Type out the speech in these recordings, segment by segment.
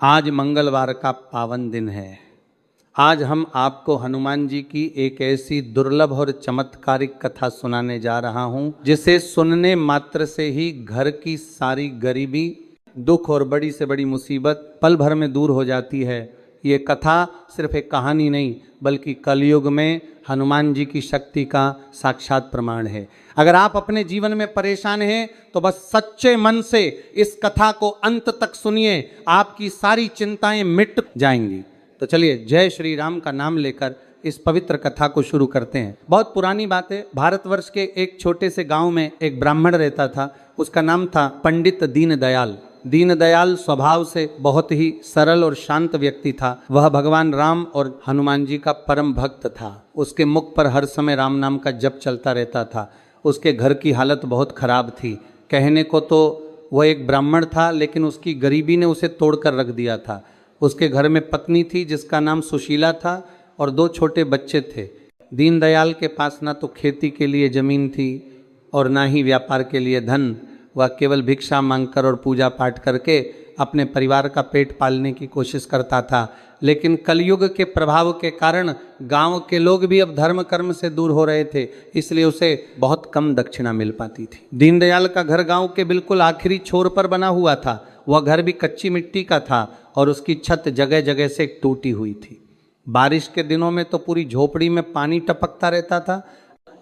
आज मंगलवार का पावन दिन है। आज हम आपको हनुमान जी की एक ऐसी दुर्लभ और चमत्कारिक कथा सुनाने जा रहा हूं, जिसे सुनने मात्र से ही घर की सारी गरीबी, दुख और बड़ी से बड़ी मुसीबत पल भर में दूर हो जाती है। ये कथा सिर्फ एक कहानी नहीं, बल्कि कलयुग में हनुमान जी की शक्ति का साक्षात प्रमाण है। अगर आप अपने जीवन में परेशान हैं तो बस सच्चे मन से इस कथा को अंत तक सुनिए, आपकी सारी चिंताएं मिट जाएंगी। तो चलिए जय श्री राम का नाम लेकर इस पवित्र कथा को शुरू करते हैं। बहुत पुरानी बात है। भारतवर्ष के एक छोटे से गांव में एक ब्राह्मण रहता था। उसका नाम था पंडित दीनदयाल। दीनदयाल स्वभाव से बहुत ही सरल और शांत व्यक्ति था। वह भगवान राम और हनुमान जी का परम भक्त था। उसके मुख पर हर समय राम नाम का जप चलता रहता था। उसके घर की हालत बहुत खराब थी। कहने को तो वह एक ब्राह्मण था, लेकिन उसकी गरीबी ने उसे तोड़कर रख दिया था। उसके घर में पत्नी थी जिसका नाम सुशीला था और 2 छोटे बच्चे थे। दीनदयाल के पास ना तो खेती के लिए जमीन थी और ना ही व्यापार के लिए धन। वह केवल भिक्षा मांगकर और पूजा पाठ करके अपने परिवार का पेट पालने की कोशिश करता था। लेकिन कलयुग के प्रभाव के कारण गांव के लोग भी अब धर्म कर्म से दूर हो रहे थे, इसलिए उसे बहुत कम दक्षिणा मिल पाती थी। दीनदयाल का घर गांव के बिल्कुल आखिरी छोर पर बना हुआ था। वह घर भी कच्ची मिट्टी का था और उसकी छत जगह जगह से टूटी हुई थी। बारिश के दिनों में तो पूरी झोपड़ी में पानी टपकता रहता था।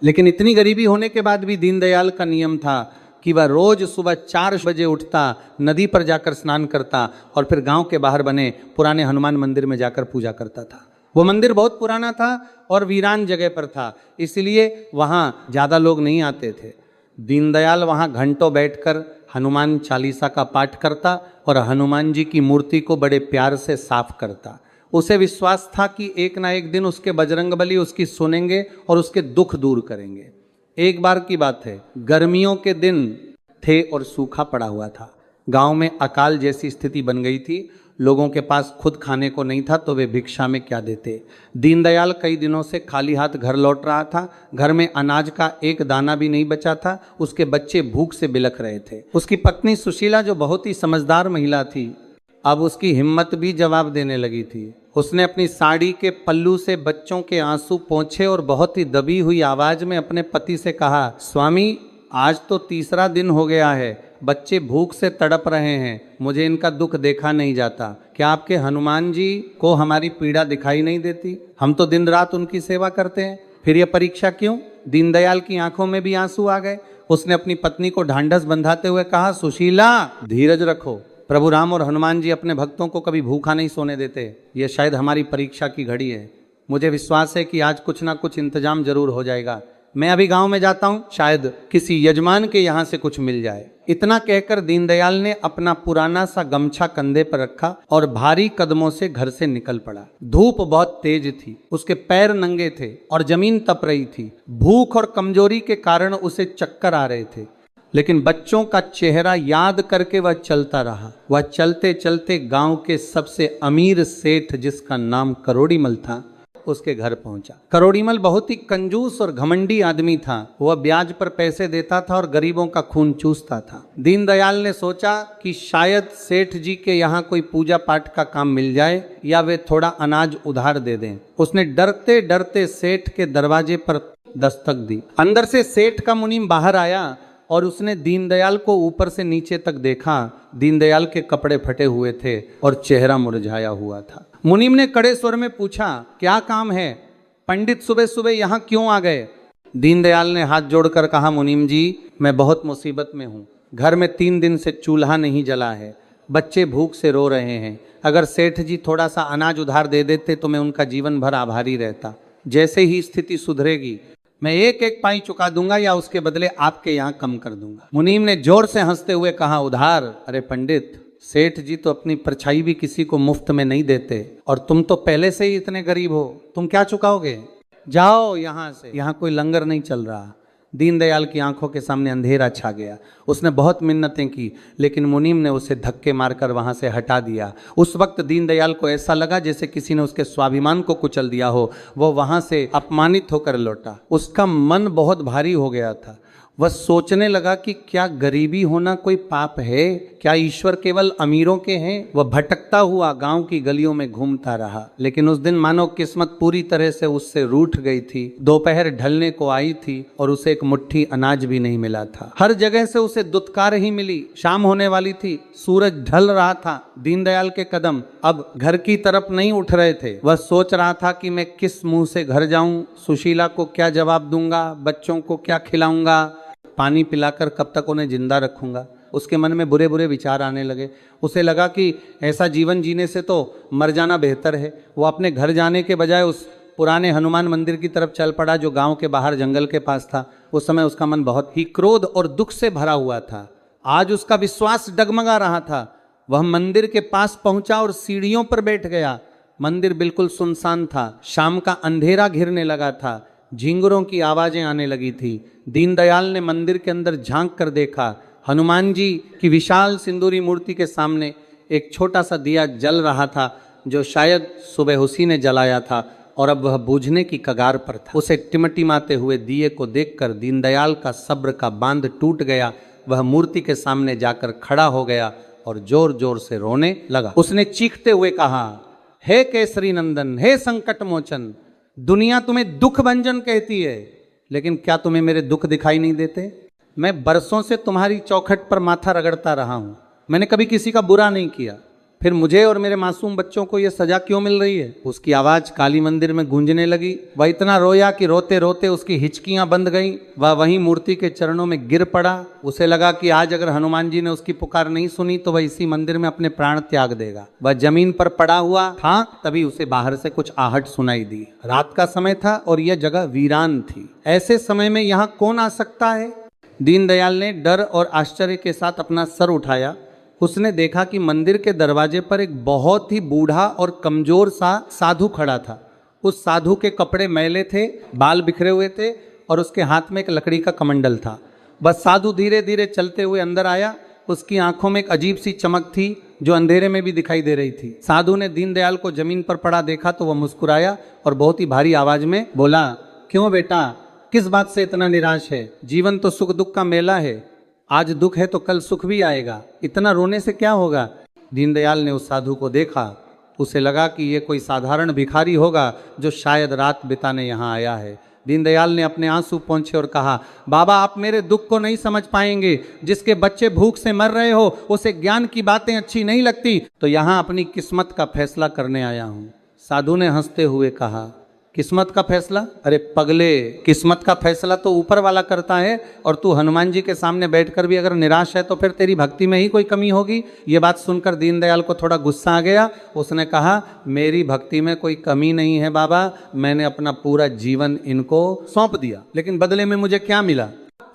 लेकिन इतनी गरीबी होने के बाद भी दीनदयाल का नियम था कि वह रोज सुबह 4 बजे उठता, नदी पर जाकर स्नान करता और फिर गांव के बाहर बने पुराने हनुमान मंदिर में जाकर पूजा करता था। वो मंदिर बहुत पुराना था और वीरान जगह पर था, इसलिए वहाँ ज़्यादा लोग नहीं आते थे। दीनदयाल वहाँ घंटों बैठकर हनुमान चालीसा का पाठ करता और हनुमान जी की मूर्ति को बड़े प्यार से साफ करता। उसे विश्वास था कि एक ना एक दिन उसके बजरंगबली उसकी सुनेंगे और उसके दुख दूर करेंगे। एक बार की बात है, गर्मियों के दिन थे और सूखा पड़ा हुआ था। गांव में अकाल जैसी स्थिति बन गई थी। लोगों के पास खुद खाने को नहीं था तो वे भिक्षा में क्या देते। दीनदयाल कई दिनों से खाली हाथ घर लौट रहा था। घर में अनाज का एक दाना भी नहीं बचा था। उसके बच्चे भूख से बिलख रहे थे। उसकी पत्नी सुशीला, जो बहुत ही समझदार महिला थी, अब उसकी हिम्मत भी जवाब देने लगी थी। उसने अपनी साड़ी के पल्लू से बच्चों के आंसू पोंछे और बहुत ही दबी हुई आवाज में अपने पति से कहा, स्वामी, आज तो 3रा दिन हो गया है, बच्चे भूख से तड़प रहे हैं, मुझे इनका दुख देखा नहीं जाता। क्या आपके हनुमान जी को हमारी पीड़ा दिखाई नहीं देती? हम तो दिन रात उनकी सेवा करते हैं, फिर यह परीक्षा क्यों? दीनदयाल की आंखों में भी आंसू आ गए। उसने अपनी पत्नी को ढांढस बंधाते हुए कहा, सुशीला, धीरज रखो। प्रभु राम और हनुमान जी अपने भक्तों को कभी भूखा नहीं सोने देते। ये शायद हमारी परीक्षा की घड़ी है। मुझे विश्वास है कि आज कुछ ना कुछ इंतजाम जरूर हो जाएगा। मैं अभी गांव में जाता हूँ, शायद किसी यजमान के यहाँ से कुछ मिल जाए। इतना कहकर दीनदयाल ने अपना पुराना सा गमछा कंधे पर रखा और भारी कदमों से घर से निकल पड़ा। धूप बहुत तेज थी, उसके पैर नंगे थे और जमीन तप रही थी। भूख और कमजोरी के कारण उसे चक्कर आ रहे थे, लेकिन बच्चों का चेहरा याद करके वह चलता रहा। वह चलते चलते गांव के सबसे अमीर सेठ, जिसका नाम करोड़ीमल था, उसके घर पहुंचा। करोड़ीमल बहुत ही कंजूस और घमंडी आदमी था। वह ब्याज पर पैसे देता था और गरीबों का खून चूसता था। दीनदयाल ने सोचा कि शायद सेठ जी के यहाँ कोई पूजा पाठ का काम मिल जाए या वे थोड़ा अनाज उधार दे दें। उसने डरते डरते सेठ के दरवाजे पर दस्तक दी। अंदर से सेठ का मुनीम बाहर आया और उसने दीनदयाल को ऊपर से नीचे तक देखा। दीनदयाल के कपड़े फटे हुए थे और चेहरा मुरझाया हुआ था। मुनीम ने कड़े स्वर में पूछा, क्या काम है? पंडित सुबह सुबह यहाँ क्यों आ गए? दीनदयाल ने हाथ जोड़कर कहा, मुनीम जी, मैं बहुत मुसीबत में हूँ। घर में 3 दिन से चूल्हा नहीं जला है। बच्चे भूख से रो रहे हैं। अगर सेठ जी थोड़ा सा अनाज उधार दे देते तो मैं उनका जीवन भर आभारी रहता। जैसे ही स्थिति सुधरेगी मैं 1-1 पाई चुका दूंगा या उसके बदले आपके यहाँ कम कर दूंगा। मुनीम ने जोर से हंसते हुए कहा, उधार? अरे पंडित, सेठ जी तो अपनी परछाई भी किसी को मुफ्त में नहीं देते और तुम तो पहले से ही इतने गरीब हो, तुम क्या चुकाओगे? जाओ यहाँ से, यहाँ कोई लंगर नहीं चल रहा। दीनदयाल की आंखों के सामने अंधेरा छा गया। उसने बहुत मिन्नतें की, लेकिन मुनीम ने उसे धक्के मारकर वहां से हटा दिया। उस वक्त दीनदयाल को ऐसा लगा जैसे किसी ने उसके स्वाभिमान को कुचल दिया हो। वो वहां से अपमानित होकर लौटा। उसका मन बहुत भारी हो गया था। वह सोचने लगा कि क्या गरीबी होना कोई पाप है? क्या ईश्वर केवल अमीरों के हैं? वह भटकता हुआ गांव की गलियों में घूमता रहा, लेकिन उस दिन मानो किस्मत पूरी तरह से उससे रूठ गई थी। दोपहर ढलने को आई थी और उसे एक मुट्ठी अनाज भी नहीं मिला था। हर जगह से उसे दुत्कार ही मिली। शाम होने वाली थी, सूरज ढल रहा था। दीनदयाल के कदम अब घर की तरफ नहीं उठ रहे थे। वह सोच रहा था कि मैं किस मुंह से घर जाऊं, सुशीला को क्या जवाब दूंगा, बच्चों को क्या खिलाऊंगा, पानी पिलाकर कब तक उन्हें जिंदा रखूंगा। उसके मन में बुरे बुरे विचार आने लगे। उसे लगा कि ऐसा जीवन जीने से तो मर जाना बेहतर है। वो अपने घर जाने के बजाय उस पुराने हनुमान मंदिर की तरफ चल पड़ा जो गांव के बाहर जंगल के पास था। उस समय उसका मन बहुत ही क्रोध और दुख से भरा हुआ था। आज उसका विश्वास डगमगा रहा था। वह मंदिर के पास पहुंचा और सीढ़ियों पर बैठ गया। मंदिर बिल्कुल सुनसान था। शाम का अंधेरा घिरने लगा था। झिंगुरों की आवाजें आने लगी थी। दीनदयाल ने मंदिर के अंदर झांक कर देखा। हनुमान जी की विशाल सिंदूरी मूर्ति के सामने एक छोटा सा दिया जल रहा था, जो शायद सुबह उसी ने जलाया था और अब वह बूझने की कगार पर था। उसे टिमटिमाते हुए दिए को देखकर दीनदयाल का सब्र का बांध टूट गया। वह मूर्ति के सामने जाकर खड़ा हो गया और जोर जोर से रोने लगा। उसने चीखते हुए कहा, हे केसरी नंदन, हे संकट मोचन, दुनिया तुम्हें दुख भंजन कहती है, लेकिन क्या तुम्हें मेरे दुख दिखाई नहीं देते? मैं बरसों से तुम्हारी चौखट पर माथा रगड़ता रहा हूं। मैंने कभी किसी का बुरा नहीं किया, फिर मुझे और मेरे मासूम बच्चों को यह सजा क्यों मिल रही है? उसकी आवाज काली मंदिर में गूंजने लगी। वह इतना रोया कि रोते रोते उसकी हिचकियां बंद गईं। वह वहीं मूर्ति के चरणों में गिर पड़ा। उसे लगा कि आज अगर हनुमान जी ने उसकी पुकार नहीं सुनी तो वह इसी मंदिर में अपने प्राण त्याग देगा। वह जमीन पर पड़ा हुआ था, तभी उसे बाहर से कुछ आहट सुनाई दी। रात का समय था और यह जगह वीरान थी। ऐसे समय में यहाँ कौन आ सकता है? दीनदयाल ने डर और आश्चर्य के साथ अपना सर उठाया। उसने देखा कि मंदिर के दरवाजे पर एक बहुत ही बूढ़ा और कमजोर सा साधु खड़ा था। उस साधु के कपड़े मैले थे, बाल बिखरे हुए थे और उसके हाथ में एक लकड़ी का कमंडल था। बस साधु धीरे धीरे चलते हुए अंदर आया। उसकी आंखों में एक अजीब सी चमक थी जो अंधेरे में भी दिखाई दे रही थी। साधु ने दीनदयाल को जमीन पर पड़ा देखा तो वह मुस्कुराया और बहुत ही भारी आवाज में बोला, क्यों बेटा, किस बात से इतना निराश है? जीवन तो सुख दुख का मेला है। आज दुख है तो कल सुख भी आएगा। इतना रोने से क्या होगा? दीनदयाल ने उस साधु को देखा। उसे लगा कि ये कोई साधारण भिखारी होगा जो शायद रात बिताने यहाँ आया है। दीनदयाल ने अपने आंसू पोंछे और कहा, बाबा, आप मेरे दुख को नहीं समझ पाएंगे। जिसके बच्चे भूख से मर रहे हो उसे ज्ञान की बातें अच्छी नहीं लगती, तो यहाँ अपनी किस्मत का फैसला करने आया हूँ। साधु ने हंसते हुए कहा, किस्मत का फैसला? अरे पगले, किस्मत का फैसला तो ऊपर वाला करता है और तू हनुमान जी के सामने बैठकर भी अगर निराश है तो फिर तेरी भक्ति में ही कोई कमी होगी। ये बात सुनकर दीनदयाल को थोड़ा गुस्सा आ गया। उसने कहा, मेरी भक्ति में कोई कमी नहीं है बाबा, मैंने अपना पूरा जीवन इनको सौंप दिया, लेकिन बदले में मुझे क्या मिला?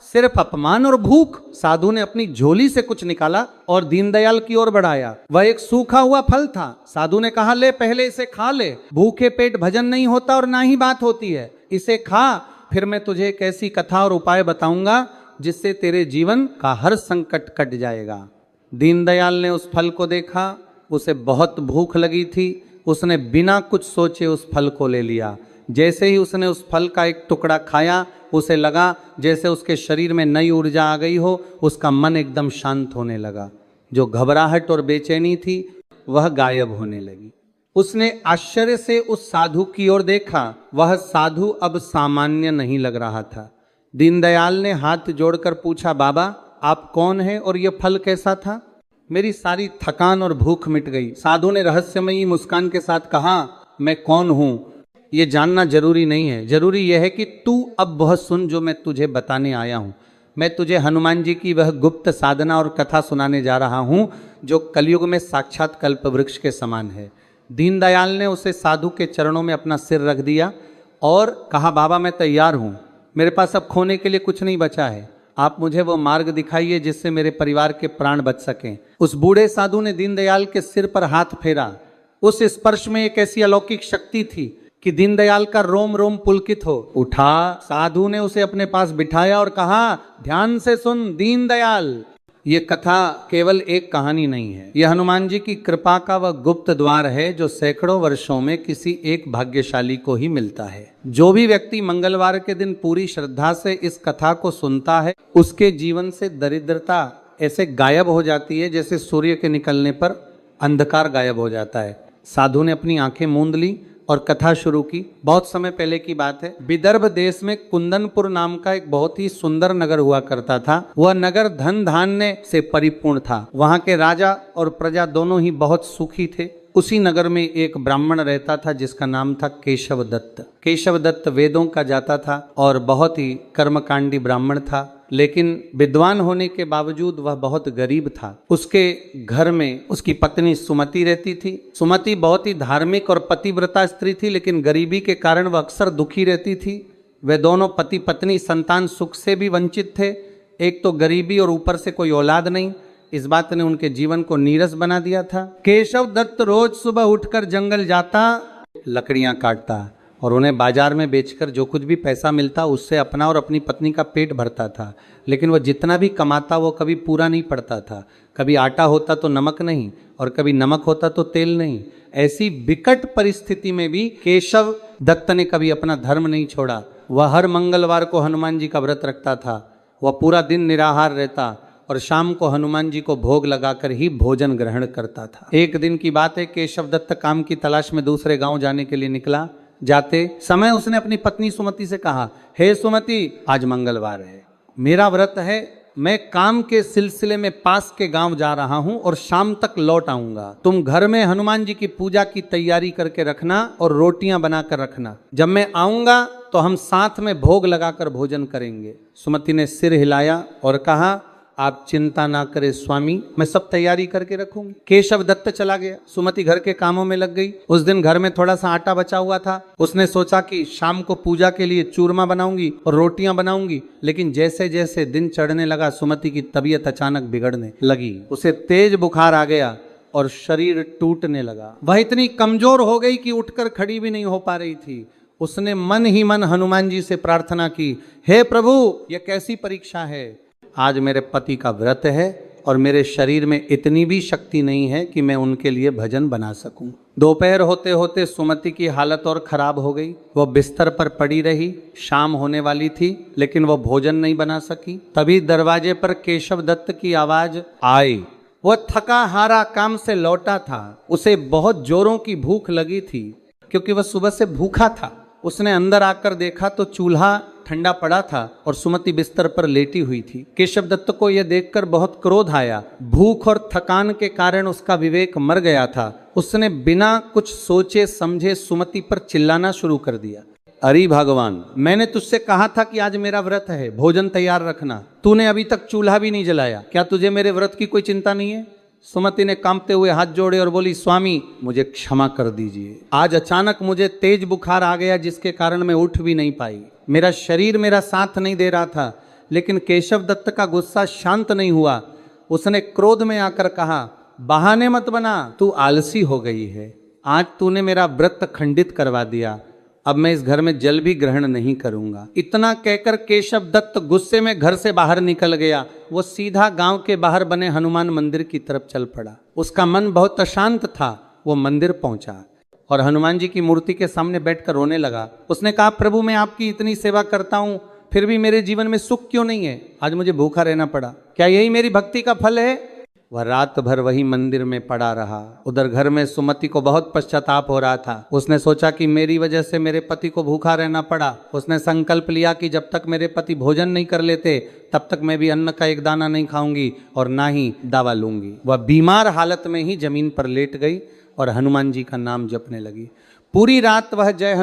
सिर्फ अपमान और भूख। साधु ने अपनी झोली से कुछ निकाला और दीनदयाल की ओर बढ़ाया। वह एक सूखा हुआ फल था। साधु ने कहा, ले, पहले इसे खा ले। भूखे पेट भजन नहीं होता और ना ही बात होती है। इसे खा, फिर मैं तुझे एक ऐसी कथा और उपाय बताऊंगा जिससे तेरे जीवन का हर संकट कट जाएगा। दीनदयाल ने उस फल को देखा। उसे बहुत भूख लगी थी। उसने बिना कुछ सोचे उस फल को ले लिया। जैसे ही उसने उस फल का एक टुकड़ा खाया, उसे लगा जैसे उसके शरीर में नई ऊर्जा आ गई हो। उसका मन एकदम शांत होने लगा। जो घबराहट और बेचैनी थी वह गायब होने लगी। उसने आश्चर्य से उस साधु की ओर देखा। वह साधु अब सामान्य नहीं लग रहा था। दीनदयाल ने हाथ जोड़कर पूछा, बाबा, आप कौन हैं और यह फल कैसा था? मेरी सारी थकान और भूख मिट गई। साधु ने रहस्यमयी मुस्कान के साथ कहा, मैं कौन हूं ये जानना जरूरी नहीं है। जरूरी यह है कि तू अब वह सुन जो मैं तुझे बताने आया हूं। मैं तुझे हनुमान जी की वह गुप्त साधना और कथा सुनाने जा रहा हूं जो कलयुग में साक्षात कल्प वृक्ष के समान है। दीनदयाल ने उसे साधु के चरणों में अपना सिर रख दिया और कहा, बाबा, मैं तैयार हूं। मेरे पास अब खोने के लिए कुछ नहीं बचा है। आप मुझे वो मार्ग दिखाइए जिससे मेरे परिवार के प्राण बच सकें। उस बूढ़े साधु ने दीनदयाल के सिर पर हाथ फेरा। उस स्पर्श में एक ऐसी अलौकिक शक्ति थी कि दीनदयाल का रोम रोम पुलकित हो उठा। साधु ने उसे अपने पास बिठाया और कहा, ध्यान से सुन दीनदयाल, ये कथा केवल एक कहानी नहीं है, यह हनुमान जी की कृपा का वह गुप्त द्वार है जो सैकड़ों वर्षों में किसी एक भाग्यशाली को ही मिलता है। जो भी व्यक्ति मंगलवार के दिन पूरी श्रद्धा से इस कथा को सुनता है, उसके जीवन से दरिद्रता ऐसे गायब हो जाती है जैसे सूर्य के निकलने पर अंधकार गायब हो जाता है। साधु ने अपनी आंखें मूंद ली और कथा शुरू की। बहुत समय पहले की बात है, विदर्भ देश में कुंदनपुर नाम का एक बहुत ही सुंदर नगर हुआ करता था। वह नगर धन धान्य से परिपूर्ण था। वहां के राजा और प्रजा दोनों ही बहुत सुखी थे। उसी नगर में एक ब्राह्मण रहता था जिसका नाम था केशव दत्त। केशव दत्त वेदों का जाता था और बहुत ही कर्मकांडी ब्राह्मण था, लेकिन विद्वान होने के बावजूद वह बहुत गरीब था। उसके घर में उसकी पत्नी सुमति रहती थी। सुमति बहुत ही धार्मिक और पतिव्रता स्त्री थी, लेकिन गरीबी के कारण वह अक्सर दुखी रहती थी। वे दोनों पति पत्नी संतान सुख से भी वंचित थे। एक तो गरीबी और ऊपर से कोई औलाद नहीं, इस बात ने उनके जीवन को नीरस बना दिया था। केशव दत्त रोज सुबह उठकर जंगल जाता, लकड़ियां काटता और उन्हें बाजार में बेचकर जो कुछ भी पैसा मिलता उससे अपना और अपनी पत्नी का पेट भरता था। लेकिन वह जितना भी कमाता वो कभी पूरा नहीं पड़ता था। कभी आटा होता तो नमक नहीं और कभी नमक होता तो तेल नहीं। ऐसी विकट परिस्थिति में भी केशव दत्त ने कभी अपना धर्म नहीं छोड़ा। वह हर मंगलवार को हनुमान जी का व्रत रखता था। वह पूरा दिन निराहार रहता और शाम को हनुमान जी को भोग लगाकर ही भोजन ग्रहण करता था। एक दिन की बात है, केशव दत्त काम की तलाश में दूसरे गांव जाने के लिए निकला। जाते समय उसने अपनी पत्नी सुमति से कहा, हे सुमति, आज मंगलवार है, मेरा व्रत है, मैं काम के सिलसिले में पास के गांव जा रहा हूं और शाम तक लौट आऊंगा। तुम घर में हनुमान जी की पूजा की तैयारी करके रखना और रोटियां बनाकर रखना। जब मैं आऊंगा तो हम साथ में भोग लगाकर भोजन करेंगे। सुमति ने सिर हिलाया और कहा, आप चिंता ना करें स्वामी, मैं सब तैयारी करके रखूंगी। केशव दत्त चला गया। सुमति घर के कामों में लग गई। उस दिन घर में थोड़ा सा आटा बचा हुआ था। उसने सोचा कि शाम को पूजा के लिए चूरमा बनाऊंगी और रोटियां बनाऊंगी। लेकिन जैसे जैसे दिन चढ़ने लगा, सुमति की तबीयत अचानक बिगड़ने लगी। उसे तेज बुखार आ गया और शरीर टूटने लगा। वह इतनी कमजोर हो गई कि उठकर खड़ी भी नहीं हो पा रही थी। उसने मन ही मन हनुमान जी से प्रार्थना की, हे प्रभु, यह कैसी परीक्षा है। आज मेरे पति का व्रत है और मेरे शरीर में इतनी भी शक्ति नहीं है कि मैं उनके लिए भजन बना सकूं। दोपहर होते होते सुमति की हालत और खराब हो गई। वह बिस्तर पर पड़ी रही। शाम होने वाली थी लेकिन वह भोजन नहीं बना सकी। तभी दरवाजे पर केशव दत्त की आवाज आई। वह थका हारा काम से लौटा था। उसे बहुत जोरों की भूख लगी थी क्योंकि वह सुबह से भूखा था। उसने अंदर आकर देखा तो चूल्हा ठंडा पड़ा था और सुमति बिस्तर पर लेटी हुई थी। केशव दत्त को यह देखकर बहुत क्रोध आया। भूख और थकान के कारण उसका विवेक मर गया था। उसने बिना कुछ सोचे समझे सुमति पर चिल्लाना शुरू कर दिया, अरे भगवान, मैंने तुझसे कहा था कि आज मेरा व्रत है, भोजन तैयार रखना। तूने अभी तक चूल्हा भी नहीं जलाया। क्या तुझे मेरे व्रत की कोई चिंता नहीं है? सुमति ने कांपते हुए हाथ जोड़े और बोली, स्वामी, मुझे क्षमा कर दीजिए। आज अचानक मुझे तेज बुखार आ गया जिसके कारण मैं उठ भी नहीं पाई। मेरा शरीर मेरा साथ नहीं दे रहा था। लेकिन केशव दत्त का गुस्सा शांत नहीं हुआ। उसने क्रोध में आकर कहा, बहाने मत बना, तू आलसी हो गई है। आज तूने मेरा व्रत खंडित करवा दिया। अब मैं इस घर में जल भी ग्रहण नहीं करूंगा। इतना कहकर केशव दत्त गुस्से में घर से बाहर निकल गया। वो सीधा गांव के बाहर बने हनुमान मंदिर की तरफ चल पड़ा। उसका मन बहुत अशांत था। वो मंदिर पहुंचा और हनुमान जी की मूर्ति के सामने बैठकर रोने लगा। उसने कहा, प्रभु, मैं आपकी इतनी सेवा करता हूं, फिर भी मेरे जीवन में सुख क्यों नहीं है? आज मुझे भूखा रहना पड़ा। क्या यही मेरी भक्ति का फल है? वह रात भर वही मंदिर में पड़ा रहा। उधर घर में सुमति को बहुत पश्चाताप हो रहा था। उसने सोचा कि मेरी वजह से मेरे पति को भूखा रहना पड़ा। उसने संकल्प लिया कि जब तक मेरे पति भोजन नहीं कर लेते तब तक मैं भी अन्न का एक दाना नहीं खाऊंगी और ना ही दवा लूंगी। वह बीमार हालत में ही जमीन पर लेट गई और हनुमान जी का नाम जपने लगी। पूरी रात वह जय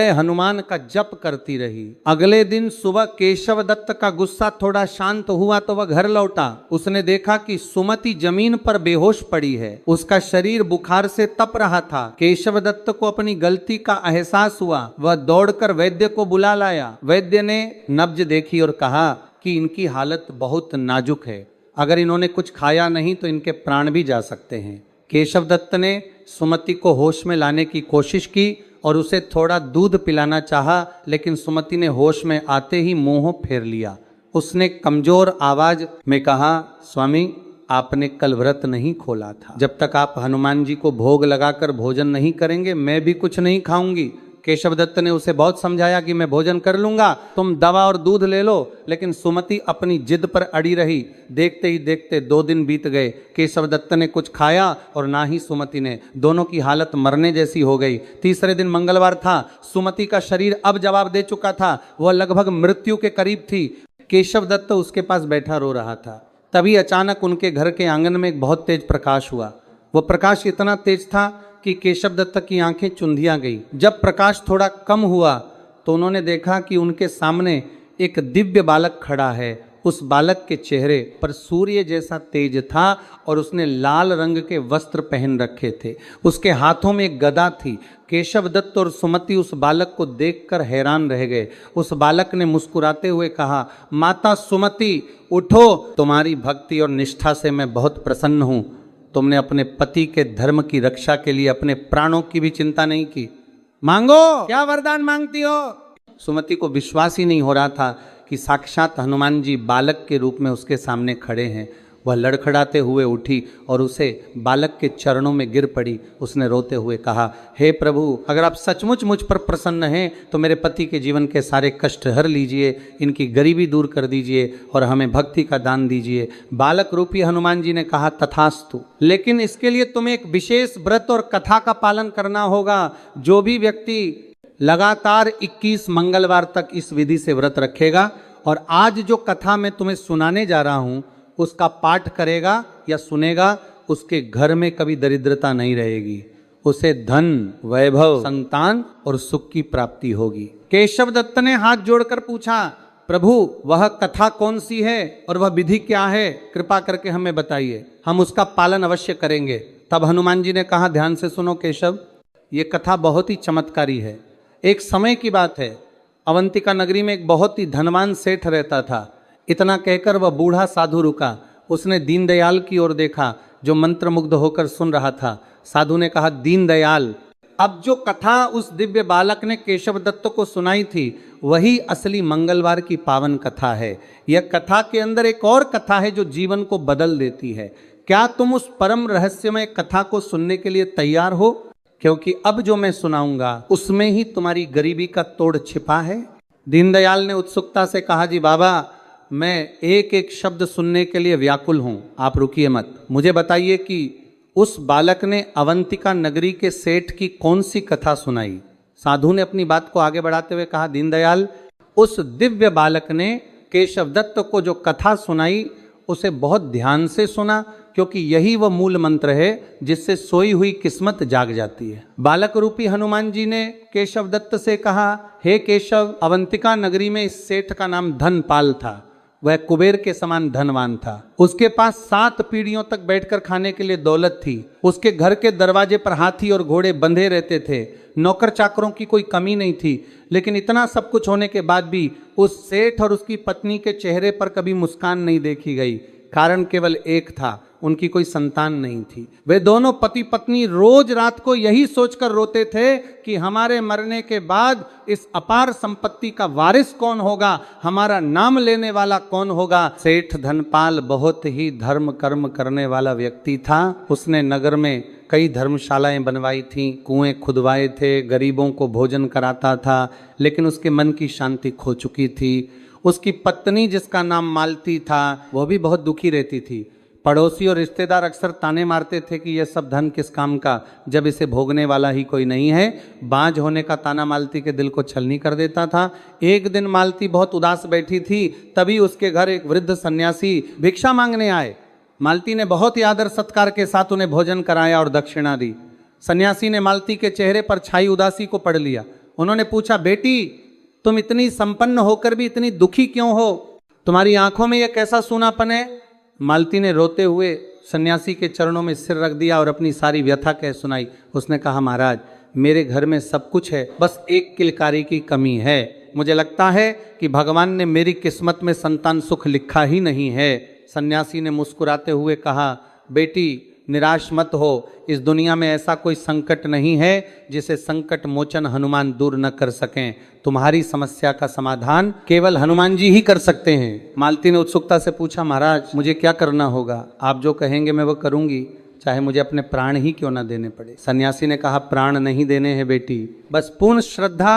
हनुमान का जप करती रही। अगले दिन सुबह केशव दत्त का गुस्सा थोड़ा शांत हुआ तो वह घर लौटा। उसने देखा कि सुमति जमीन पर बेहोश पड़ी है। उसका शरीर बुखार से तप रहा था। केशव दत्त को अपनी गलती का एहसास हुआ। वह दौड़कर वैद्य को बुला लाया। वैद्य ने नब्ज देखी और कहा कि इनकी हालत बहुत नाजुक है। अगर इन्होंने कुछ खाया नहीं तो इनके प्राण भी जा सकते हैं। केशव दत्त ने सुमति को होश में लाने की कोशिश की और उसे थोड़ा दूध पिलाना चाहा, लेकिन सुमति ने होश में आते ही मुंह फेर लिया उसने कमजोर आवाज में कहा, स्वामी आपने कल व्रत नहीं खोला था, जब तक आप हनुमान जी को भोग लगाकर भोजन नहीं करेंगे मैं भी कुछ नहीं खाऊंगी। केशव दत्त ने उसे बहुत समझाया कि मैं भोजन कर लूंगा, तुम दवा और दूध ले लो, लेकिन सुमति अपनी जिद पर अड़ी रही। देखते ही देखते 2 दिन बीत गए। केशव दत्त ने कुछ खाया और ना ही सुमति ने, दोनों की हालत मरने जैसी हो गई। तीसरे दिन मंगलवार था, सुमति का शरीर अब जवाब दे चुका था, वह लगभग मृत्यु के करीब थी। केशव दत्त उसके पास बैठा रो रहा था। तभी अचानक उनके घर के आंगन में एक बहुत तेज प्रकाश हुआ। वह प्रकाश इतना तेज था कि केशव दत्त की आंखें चुंधिया गई। जब प्रकाश थोड़ा कम हुआ तो उन्होंने देखा कि उनके सामने एक दिव्य बालक खड़ा है। उस बालक के चेहरे पर सूर्य जैसा तेज था और उसने लाल रंग के वस्त्र पहन रखे थे। उसके हाथों में एक गदा थी। केशव दत्त और सुमति उस बालक को देखकर हैरान रह गए। उस बालक ने मुस्कुराते हुए कहा, माता सुमति उठो, तुम्हारी भक्ति और निष्ठा से मैं बहुत प्रसन्न हूँ। तुमने अपने पति के धर्म की रक्षा के लिए अपने प्राणों की भी चिंता नहीं की। मांगो, क्या वरदान मांगती हो? सुमति को विश्वास ही नहीं हो रहा था कि साक्षात हनुमान जी बालक के रूप में उसके सामने खड़े हैं। वह लड़खड़ाते हुए उठी और उसे बालक के चरणों में गिर पड़ी। उसने रोते हुए कहा, हे प्रभु, अगर आप सचमुच मुझ पर प्रसन्न हैं तो मेरे पति के जीवन के सारे कष्ट हर लीजिए, इनकी गरीबी दूर कर दीजिए और हमें भक्ति का दान दीजिए। बालक रूपी हनुमान जी ने कहा, तथास्तु, लेकिन इसके लिए तुम्हें एक विशेष व्रत और कथा का पालन करना होगा। जो भी व्यक्ति लगातार 21 मंगलवार तक इस विधि से व्रत रखेगा और आज जो कथा मैं तुम्हें सुनाने जा रहा हूं उसका पाठ करेगा या सुनेगा, उसके घर में कभी दरिद्रता नहीं रहेगी। उसे धन, वैभव, संतान और सुख की प्राप्ति होगी। केशव दत्त ने हाथ जोड़कर पूछा, प्रभु वह कथा कौन सी है और वह विधि क्या है? कृपा करके हमें बताइए, हम उसका पालन अवश्य करेंगे। तब हनुमान जी ने कहा, ध्यान से सुनो केशव, ये कथा बहुत ही चमत्कारी है। एक समय की बात है, अवंतिका नगरी में एक बहुत ही धनवान सेठ रहता था। इतना कहकर वह बूढ़ा साधु रुका। उसने दीनदयाल की ओर देखा जो मंत्रमुग्ध होकर सुन रहा था। साधु ने कहा, दीनदयाल, अब जो कथा उस दिव्य बालक ने केशव दत्त को सुनाई थी वही असली मंगलवार की पावन कथा है। यह कथा के अंदर एक और कथा है जो जीवन को बदल देती है। क्या तुम उस परम रहस्यमय कथा को सुनने के लिए तैयार हो? क्योंकि अब जो मैं सुनाऊंगा उसमें ही तुम्हारी गरीबी का तोड़ छिपा है। दीनदयाल ने उत्सुकता से कहा, जी बाबा, मैं एक एक शब्द सुनने के लिए व्याकुल हूं, आप रुकिए मत। मुझे बताइए कि उस बालक ने अवंतिका नगरी के सेठ की कौन सी कथा सुनाई? साधु ने अपनी बात को आगे बढ़ाते हुए कहा, दीनदयाल, उस दिव्य बालक ने केशव दत्त को जो कथा सुनाई उसे बहुत ध्यान से सुना, क्योंकि यही वह मूल मंत्र है जिससे सोई हुई किस्मत जाग जाती है। बालक रूपी हनुमान जी ने केशव दत्त से कहा, हे केशव, अवंतिका नगरी में इस सेठ का नाम धनपाल था। वह कुबेर के समान धनवान था। उसके पास 7 पीढ़ियों तक बैठकर खाने के लिए दौलत थी। उसके घर के दरवाजे पर हाथी और घोड़े बंधे रहते थे। नौकर चाकरों की कोई कमी नहीं थी। लेकिन इतना सब कुछ होने के बाद भी उस सेठ और उसकी पत्नी के चेहरे पर कभी मुस्कान नहीं देखी गई। कारण केवल एक था, उनकी कोई संतान नहीं थी। वे दोनों पति पत्नी रोज रात को यही सोचकर रोते थे कि हमारे मरने के बाद इस अपार संपत्ति का वारिस कौन होगा, हमारा नाम लेने वाला कौन होगा। सेठ धनपाल बहुत ही धर्म कर्म करने वाला व्यक्ति था। उसने नगर में कई धर्मशालाएं बनवाई थीं, कुएं खुदवाए थे, गरीबों को भोजन कराता था, लेकिन उसके मन की शांति खो चुकी थी। उसकी पत्नी, जिसका नाम मालती था, वह भी बहुत दुखी रहती थी। पड़ोसी और रिश्तेदार अक्सर ताने मारते थे कि यह सब धन किस काम का, जब इसे भोगने वाला ही कोई नहीं है। बांझ होने का ताना मालती के दिल को छलनी कर देता था। एक दिन मालती बहुत उदास बैठी थी, तभी उसके घर एक वृद्ध सन्यासी भिक्षा मांगने आए। मालती ने बहुत ही आदर सत्कार के साथ उन्हें भोजन कराया और दक्षिणा दी। सन्यासी ने मालती के चेहरे पर छाई उदासी को पढ़ लिया। उन्होंने पूछा, बेटी, तुम इतनी संपन्न होकर भी इतनी दुखी क्यों हो? तुम्हारी आंखों में यह कैसा सूनापन है? मालती ने रोते हुए सन्यासी के चरणों में सिर रख दिया और अपनी सारी व्यथा कह सुनाई। उसने कहा, महाराज, मेरे घर में सब कुछ है, बस एक किलकारी की कमी है। मुझे लगता है कि भगवान ने मेरी किस्मत में संतान सुख लिखा ही नहीं है। सन्यासी ने मुस्कुराते हुए कहा, बेटी, निराश मत हो। इस दुनिया में ऐसा कोई संकट नहीं है जिसे संकट मोचन हनुमान दूर न कर सकें। तुम्हारी समस्या का समाधान केवल हनुमान जी ही कर सकते हैं। मालती ने उत्सुकता से पूछा, महाराज मुझे क्या करना होगा? आप जो कहेंगे मैं वो करूंगी, चाहे मुझे अपने प्राण ही क्यों न देने पड़े। सन्यासी ने कहा, प्राण नहीं देने हैं बेटी, बस पूर्ण श्रद्धा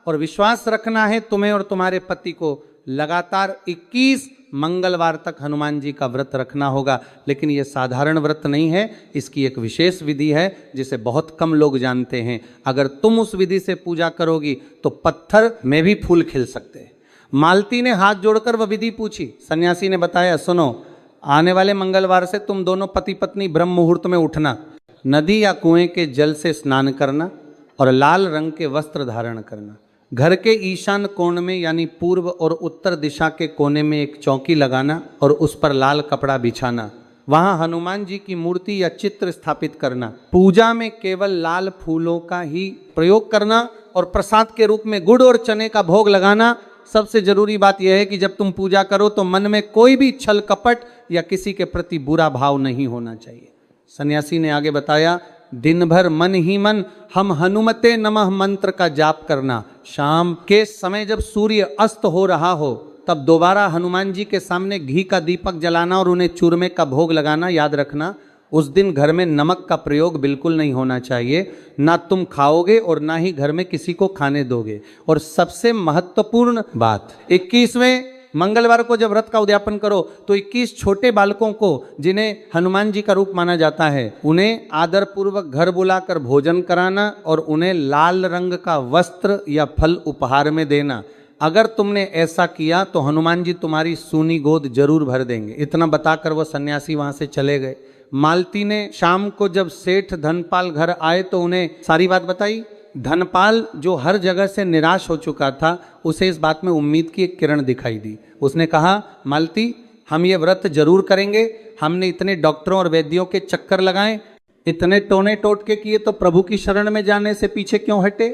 और विश्वास रखना है तुम्हें और तुम्हारे पति को। लगातार 21 मंगलवार तक हनुमान जी का व्रत रखना होगा। लेकिन यह साधारण व्रत नहीं है, इसकी एक विशेष विधि है जिसे बहुत कम लोग जानते हैं। अगर तुम उस विधि से पूजा करोगी तो पत्थर में भी फूल खिल सकते हैं। मालती ने हाथ जोड़कर वह विधि पूछी। सन्यासी ने बताया, सुनो, आने वाले मंगलवार से तुम दोनों पति पत्नी ब्रह्म मुहूर्त में उठना, नदी या कुएं के जल से स्नान करना और लाल रंग के वस्त्र धारण करना। घर के ईशान कोण में यानी पूर्व और उत्तर दिशा के कोने में एक चौकी लगाना और उस पर लाल कपड़ा बिछाना। वहां हनुमान जी की मूर्ति या चित्र स्थापित करना। पूजा में केवल लाल फूलों का ही प्रयोग करना और प्रसाद के रूप में गुड़ और चने का भोग लगाना। सबसे जरूरी बात यह है कि जब तुम पूजा करो तो मन में कोई भी छल कपट या किसी के प्रति बुरा भाव नहीं होना चाहिए। सन्यासी ने आगे बताया, दिन भर मन ही मन हम हनुमते नमः मंत्र का जाप करना। शाम के समय जब सूर्य अस्त हो रहा हो तब दोबारा हनुमान जी के सामने घी का दीपक जलाना और उन्हें चूरमे का भोग लगाना। याद रखना, उस दिन घर में नमक का प्रयोग बिल्कुल नहीं होना चाहिए। ना तुम खाओगे और ना ही घर में किसी को खाने दोगे। और सबसे महत्वपूर्ण बात, 21वें मंगलवार को जब व्रत का उद्यापन करो तो 21 छोटे बालकों को, जिन्हें हनुमान जी का रूप माना जाता है, उन्हें आदर पूर्वक घर बुलाकर भोजन कराना और उन्हें लाल रंग का वस्त्र या फल उपहार में देना। अगर तुमने ऐसा किया तो हनुमान जी तुम्हारी सूनी गोद जरूर भर देंगे। इतना बताकर वो सन्यासी वहां से चले गए। मालती ने शाम को जब सेठ धनपाल घर आए तो उन्हें सारी बात बताई। धनपाल, जो हर जगह से निराश हो चुका था, उसे इस बात में उम्मीद की एक किरण दिखाई दी। उसने कहा, मालती, हम ये व्रत जरूर करेंगे। हमने इतने डॉक्टरों और वैद्यों के चक्कर लगाए, इतने टोने टोटके किए, तो प्रभु की शरण में जाने से पीछे क्यों हटे।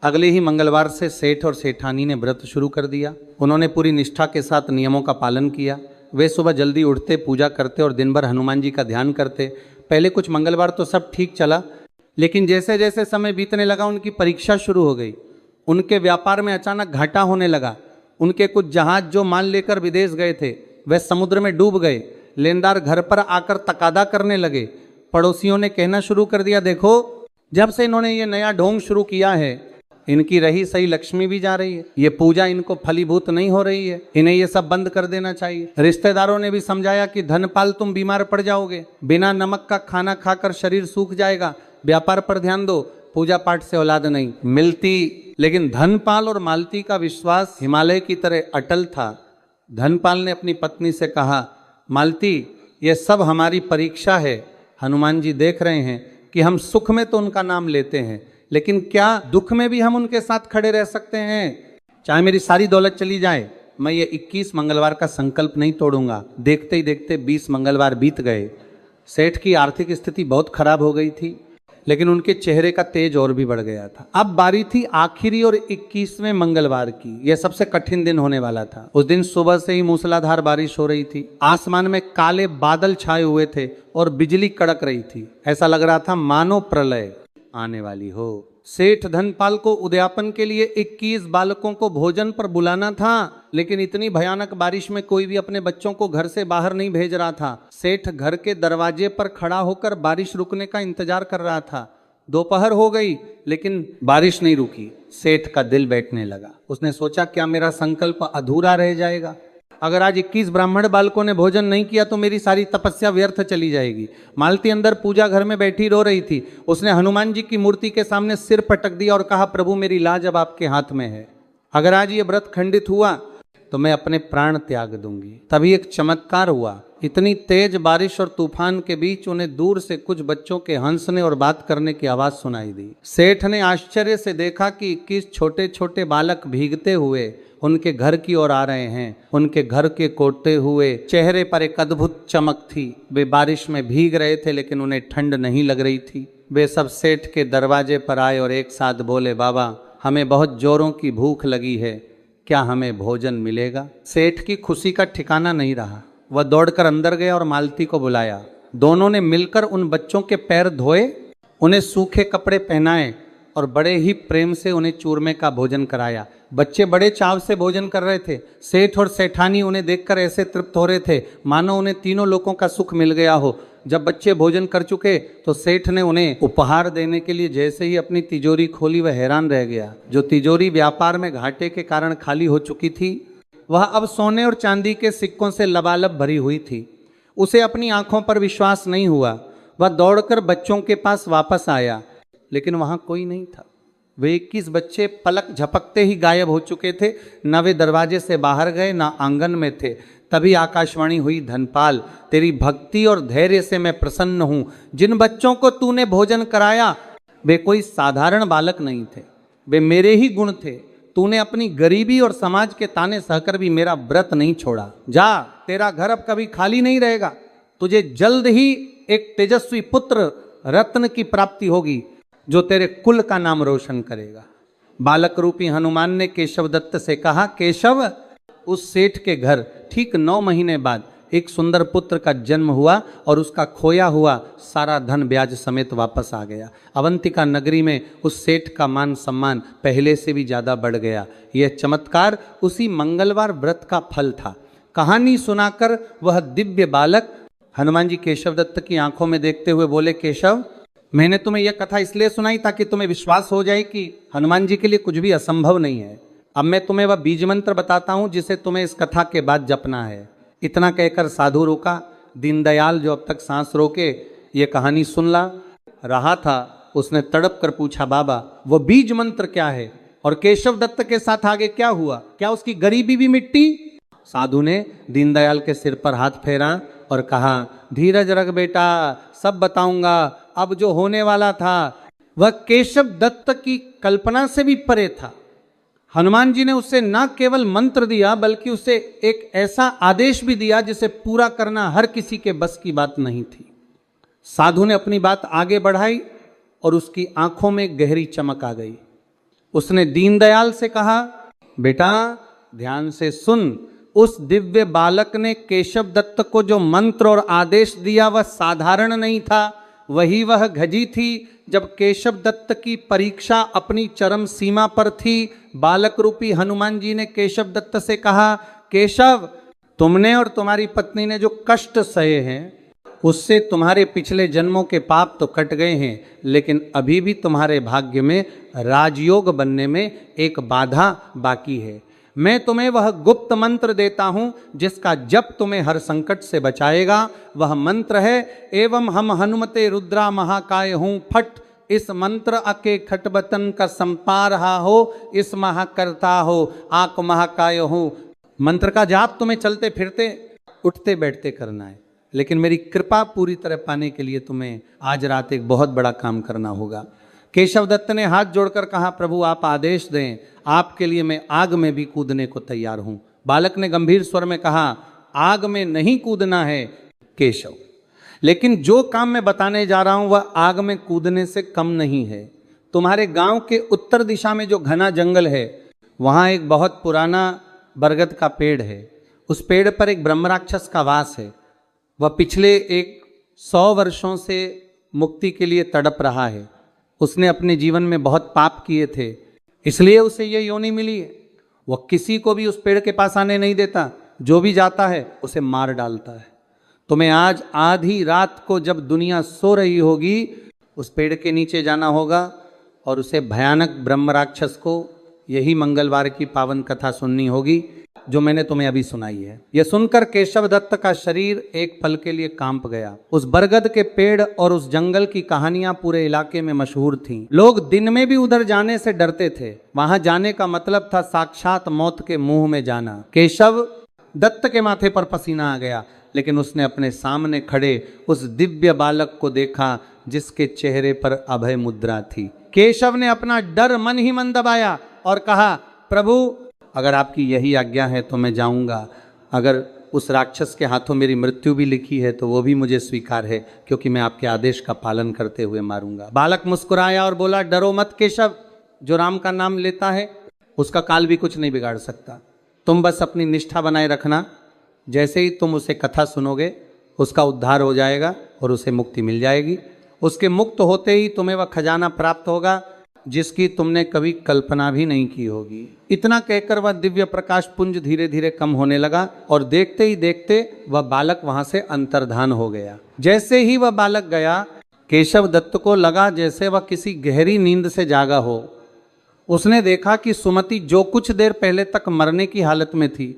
अगले ही मंगलवार से सेठ और सेठानी ने व्रत शुरू कर दिया। उन्होंने पूरी निष्ठा के साथ नियमों का पालन किया। वे सुबह जल्दी उठते, पूजा करते और दिन भर हनुमान जी का ध्यान करते। पहले कुछ मंगलवार तो सब ठीक चला, लेकिन जैसे जैसे समय बीतने लगा उनकी परीक्षा शुरू हो गई। उनके व्यापार में अचानक घाटा होने लगा। उनके कुछ जहाज जो माल लेकर विदेश गए थे वे समुद्र में डूब गए। लेनदार घर पर आकर तकादा करने लगे। पड़ोसियों ने कहना शुरू कर दिया, देखो, जब से इन्होंने ये नया ढोंग शुरू किया है, इनकी रही सही लक्ष्मी भी जा रही है। ये पूजा इनको फलीभूत नहीं हो रही है, इन्हें ये सब बंद कर देना चाहिए। रिश्तेदारों ने भी समझाया कि धनपाल, तुम बीमार पड़ जाओगे, बिना नमक का खाना खाकर शरीर सूख जाएगा, व्यापार पर ध्यान दो, पूजा पाठ से औलाद नहीं मिलती। लेकिन धनपाल और मालती का विश्वास हिमालय की तरह अटल था। धनपाल ने अपनी पत्नी से कहा, मालती, ये सब हमारी परीक्षा है। हनुमान जी देख रहे हैं कि हम सुख में तो उनका नाम लेते हैं, लेकिन क्या दुख में भी हम उनके साथ खड़े रह सकते हैं? चाहे मेरी सारी दौलत चली जाए, मैं ये 21 मंगलवार का संकल्प नहीं तोड़ूंगा। देखते ही देखते 20 मंगलवार बीत गए। सेठ की आर्थिक स्थिति बहुत खराब हो गई थी, लेकिन उनके चेहरे का तेज और भी बढ़ गया था। अब बारी थी आखिरी और 21वें मंगलवार की। यह सबसे कठिन दिन होने वाला था। उस दिन सुबह से ही मूसलाधार बारिश हो रही थी। आसमान में काले बादल छाए हुए थे और बिजली कड़क रही थी। ऐसा लग रहा था मानो प्रलय आने वाली हो। सेठ धनपाल को उद्यापन के लिए 21 बालकों को भोजन पर बुलाना था, लेकिन इतनी भयानक बारिश में कोई भी अपने बच्चों को घर से बाहर नहीं भेज रहा था। सेठ घर के दरवाजे पर खड़ा होकर बारिश रुकने का इंतजार कर रहा था। दोपहर हो गई, लेकिन बारिश नहीं रुकी। सेठ का दिल बैठने लगा। उसने सोचा, क्या मेरा संकल्प अधूरा रह जाएगा? अगर आज 21 ब्राह्मण बालकों ने भोजन नहीं किया तो मेरी सारी तपस्या व्यर्थ चली जाएगी। मालती अंदर पूजा घर में बैठी रो रही थी। उसने हनुमान जी की मूर्ति के सामने सिर पटक दिया और कहा, प्रभु, मेरी लाज अब आपके हाथ में है। अगर आज ये व्रत खंडित हुआ तो मैं अपने प्राण त्याग दूंगी। तभी एक चमत्कार हुआ। इतनी तेज बारिश और तूफान के बीच उन्हें दूर से कुछ बच्चों के हंसने और बात करने की आवाज सुनाई दी। सेठ ने आश्चर्य से देखा कि 21 छोटे छोटे बालक भीगते हुए उनके घर की ओर आ रहे हैं। उनके घर के कोटे हुए चेहरे पर एक अद्भुत चमक थी। वे बारिश में भीग रहे थे, लेकिन उन्हें ठंड नहीं लग रही थी। वे सब सेठ के दरवाजे पर आए और एक साथ बोले, बाबा, हमें बहुत जोरों की भूख लगी है, क्या हमें भोजन मिलेगा? सेठ की खुशी का ठिकाना नहीं रहा। वह दौड़कर अंदर गया और मालती को बुलाया। दोनों ने मिलकर उन बच्चों के पैर धोए, उन्हें सूखे कपड़े पहनाए और बड़े ही प्रेम से उन्हें चूरमे का भोजन कराया। बच्चे बड़े चाव से भोजन कर रहे थे। सेठ और सेठानी उन्हें देखकर ऐसे तृप्त हो रहे थे मानो उन्हें तीनों लोकों का सुख मिल गया हो। जब बच्चे भोजन कर चुके तो सेठ ने उन्हें उपहार देने के लिए जैसे ही अपनी तिजोरी खोली वह हैरान रह गया। जो तिजोरी व्यापार में घाटे के कारण खाली हो चुकी थी वह अब सोने और चांदी के सिक्कों से लबालब भरी हुई थी। उसे अपनी आंखों पर विश्वास नहीं हुआ। वह दौड़कर बच्चों के पास वापस आया, लेकिन वहां कोई नहीं था। वे 21 बच्चे पलक झपकते ही गायब हो चुके थे। न वे दरवाजे से बाहर गए, न आंगन में थे। तभी आकाशवाणी हुई, धनपाल, तेरी भक्ति और धैर्य से मैं प्रसन्न हूं। जिन बच्चों को तूने भोजन कराया वे कोई साधारण बालक नहीं थे, वे मेरे ही गुण थे। तूने अपनी गरीबी और समाज के ताने सहकर भी मेरा व्रत नहीं छोड़ा। जा, तेरा घर अब कभी खाली नहीं रहेगा। तुझे जल्द ही एक तेजस्वी पुत्र रत्न की प्राप्ति होगी जो तेरे कुल का नाम रोशन करेगा। बालक रूपी हनुमान ने केशव दत्त से कहा, केशव, उस सेठ के घर ठीक 9 महीने बाद एक सुंदर पुत्र का जन्म हुआ और उसका खोया हुआ सारा धन ब्याज समेत वापस आ गया। अवंतिका नगरी में उस सेठ का मान सम्मान पहले से भी ज्यादा बढ़ गया। यह चमत्कार उसी मंगलवार व्रत का फल था। कहानी सुनाकर वह दिव्य बालक हनुमान जी केशव दत्त की आंखों में देखते हुए बोले, केशव, मैंने तुम्हें यह कथा इसलिए सुनाई ताकि तुम्हें विश्वास हो जाए कि हनुमान जी के लिए कुछ भी असंभव नहीं है। अब मैं तुम्हें वह बीज मंत्र बताता हूं जिसे तुम्हें इस कथा के बाद जपना है। इतना कहकर साधु रुका। दीनदयाल, जो अब तक सांस रोके ये कहानी सुन रहा था, उसने तड़प कर पूछा, बाबा, वो बीज मंत्र क्या है और केशव दत्त के साथ आगे क्या हुआ? क्या उसकी गरीबी भी मिट्टी? साधु ने दीनदयाल के सिर पर हाथ फेरा और कहा, धीरज रख बेटा, सब बताऊंगा। अब जो होने वाला था वह केशव दत्त की कल्पना से भी परे था। हनुमान जी ने उसे न केवल मंत्र दिया बल्कि उसे एक ऐसा आदेश भी दिया जिसे पूरा करना हर किसी के बस की बात नहीं थी। साधु ने अपनी बात आगे बढ़ाई और उसकी आंखों में गहरी चमक आ गई। उसने दीनदयाल से कहा, बेटा, ध्यान से सुन। उस दिव्य बालक ने केशव दत्त को जो मंत्र और आदेश दिया वह साधारण नहीं था। वही वह घजी थी जब केशव दत्त की परीक्षा अपनी चरम सीमा पर थी। बालक रूपी हनुमान जी ने केशव दत्त से कहा, केशव, तुमने और तुम्हारी पत्नी ने जो कष्ट सहे हैं उससे तुम्हारे पिछले जन्मों के पाप तो कट गए हैं, लेकिन अभी भी तुम्हारे भाग्य में राजयोग बनने में एक बाधा बाकी है। मैं तुम्हें वह गुप्त मंत्र देता हूं जिसका जप तुम्हें हर संकट से बचाएगा। वह मंत्र है, एवं हम हनुमते रुद्रा महाकाय हूं फट, इस मंत्र अके खटबतन का संपा रहा हो, इस महाकर्ता हो आक महाकाय हूं। मंत्र का जाप तुम्हें चलते फिरते उठते बैठते करना है, लेकिन मेरी कृपा पूरी तरह पाने के लिए तुम्हें आज रात एक बहुत बड़ा काम करना होगा। केशव दत्त ने हाथ जोड़कर कहा, प्रभु आप आदेश दें, आपके लिए मैं आग में भी कूदने को तैयार हूं। बालक ने गंभीर स्वर में कहा, आग में नहीं कूदना है केशव, लेकिन जो काम मैं बताने जा रहा हूं वह आग में कूदने से कम नहीं है। तुम्हारे गांव के उत्तर दिशा में जो घना जंगल है वहां एक बहुत पुराना बरगद का पेड़ है। उस पेड़ पर एक ब्रह्मराक्षस का वास है। वह पिछले 100 वर्षों से मुक्ति के लिए तड़प रहा है। उसने अपने जीवन में बहुत पाप किए थे, इसलिए उसे ये योनि मिली है। वह किसी को भी उस पेड़ के पास आने नहीं देता, जो भी जाता है उसे मार डालता है। तुम्हें आज आधी रात को जब दुनिया सो रही होगी उस पेड़ के नीचे जाना होगा और उसे भयानक ब्रह्म राक्षस को यही मंगलवार की पावन कथा सुननी होगी जो मैंने तुम्हें अभी सुनाई है। यह सुनकर केशव दत्त का शरीर एक पल के लिए कांप गया। उस बरगद के पेड़ और उस जंगल की कहानियां पूरे इलाके में मशहूर थीं। लोग दिन में भी उधर जाने से डरते थे। वहां जाने का मतलब था साक्षात मौत के मुंह में जाना। केशव दत्त के माथे पर पसीना आ गया, लेकिन उसने अपने सामने खड़े उस दिव्य बालक को देखा जिसके चेहरे पर अभय मुद्रा थी। केशव ने अपना डर मन ही मन दबाया और कहा, प्रभु अगर आपकी यही आज्ञा है तो मैं जाऊंगा। अगर उस राक्षस के हाथों मेरी मृत्यु भी लिखी है तो वो भी मुझे स्वीकार है, क्योंकि मैं आपके आदेश का पालन करते हुए मारूंगा। बालक मुस्कुराया और बोला, डरो मत केशव, जो राम का नाम लेता है उसका काल भी कुछ नहीं बिगाड़ सकता। तुम बस अपनी निष्ठा बनाए रखना। जैसे ही तुम उसे कथा सुनोगे उसका उद्धार हो जाएगा और उसे मुक्ति मिल जाएगी। उसके मुक्त होते ही तुम्हें वह खजाना प्राप्त होगा जिसकी तुमने कभी कल्पना भी नहीं की होगी। इतना कहकर वह दिव्य प्रकाश पुंज धीरे धीरे कम होने लगा और देखते ही देखते वह बालक वहां से अंतर्धान हो गया। जैसे ही वह बालक गया, केशव दत्त को लगा जैसे वह किसी गहरी नींद से जागा हो। उसने देखा कि सुमति जो कुछ देर पहले तक मरने की हालत में थी,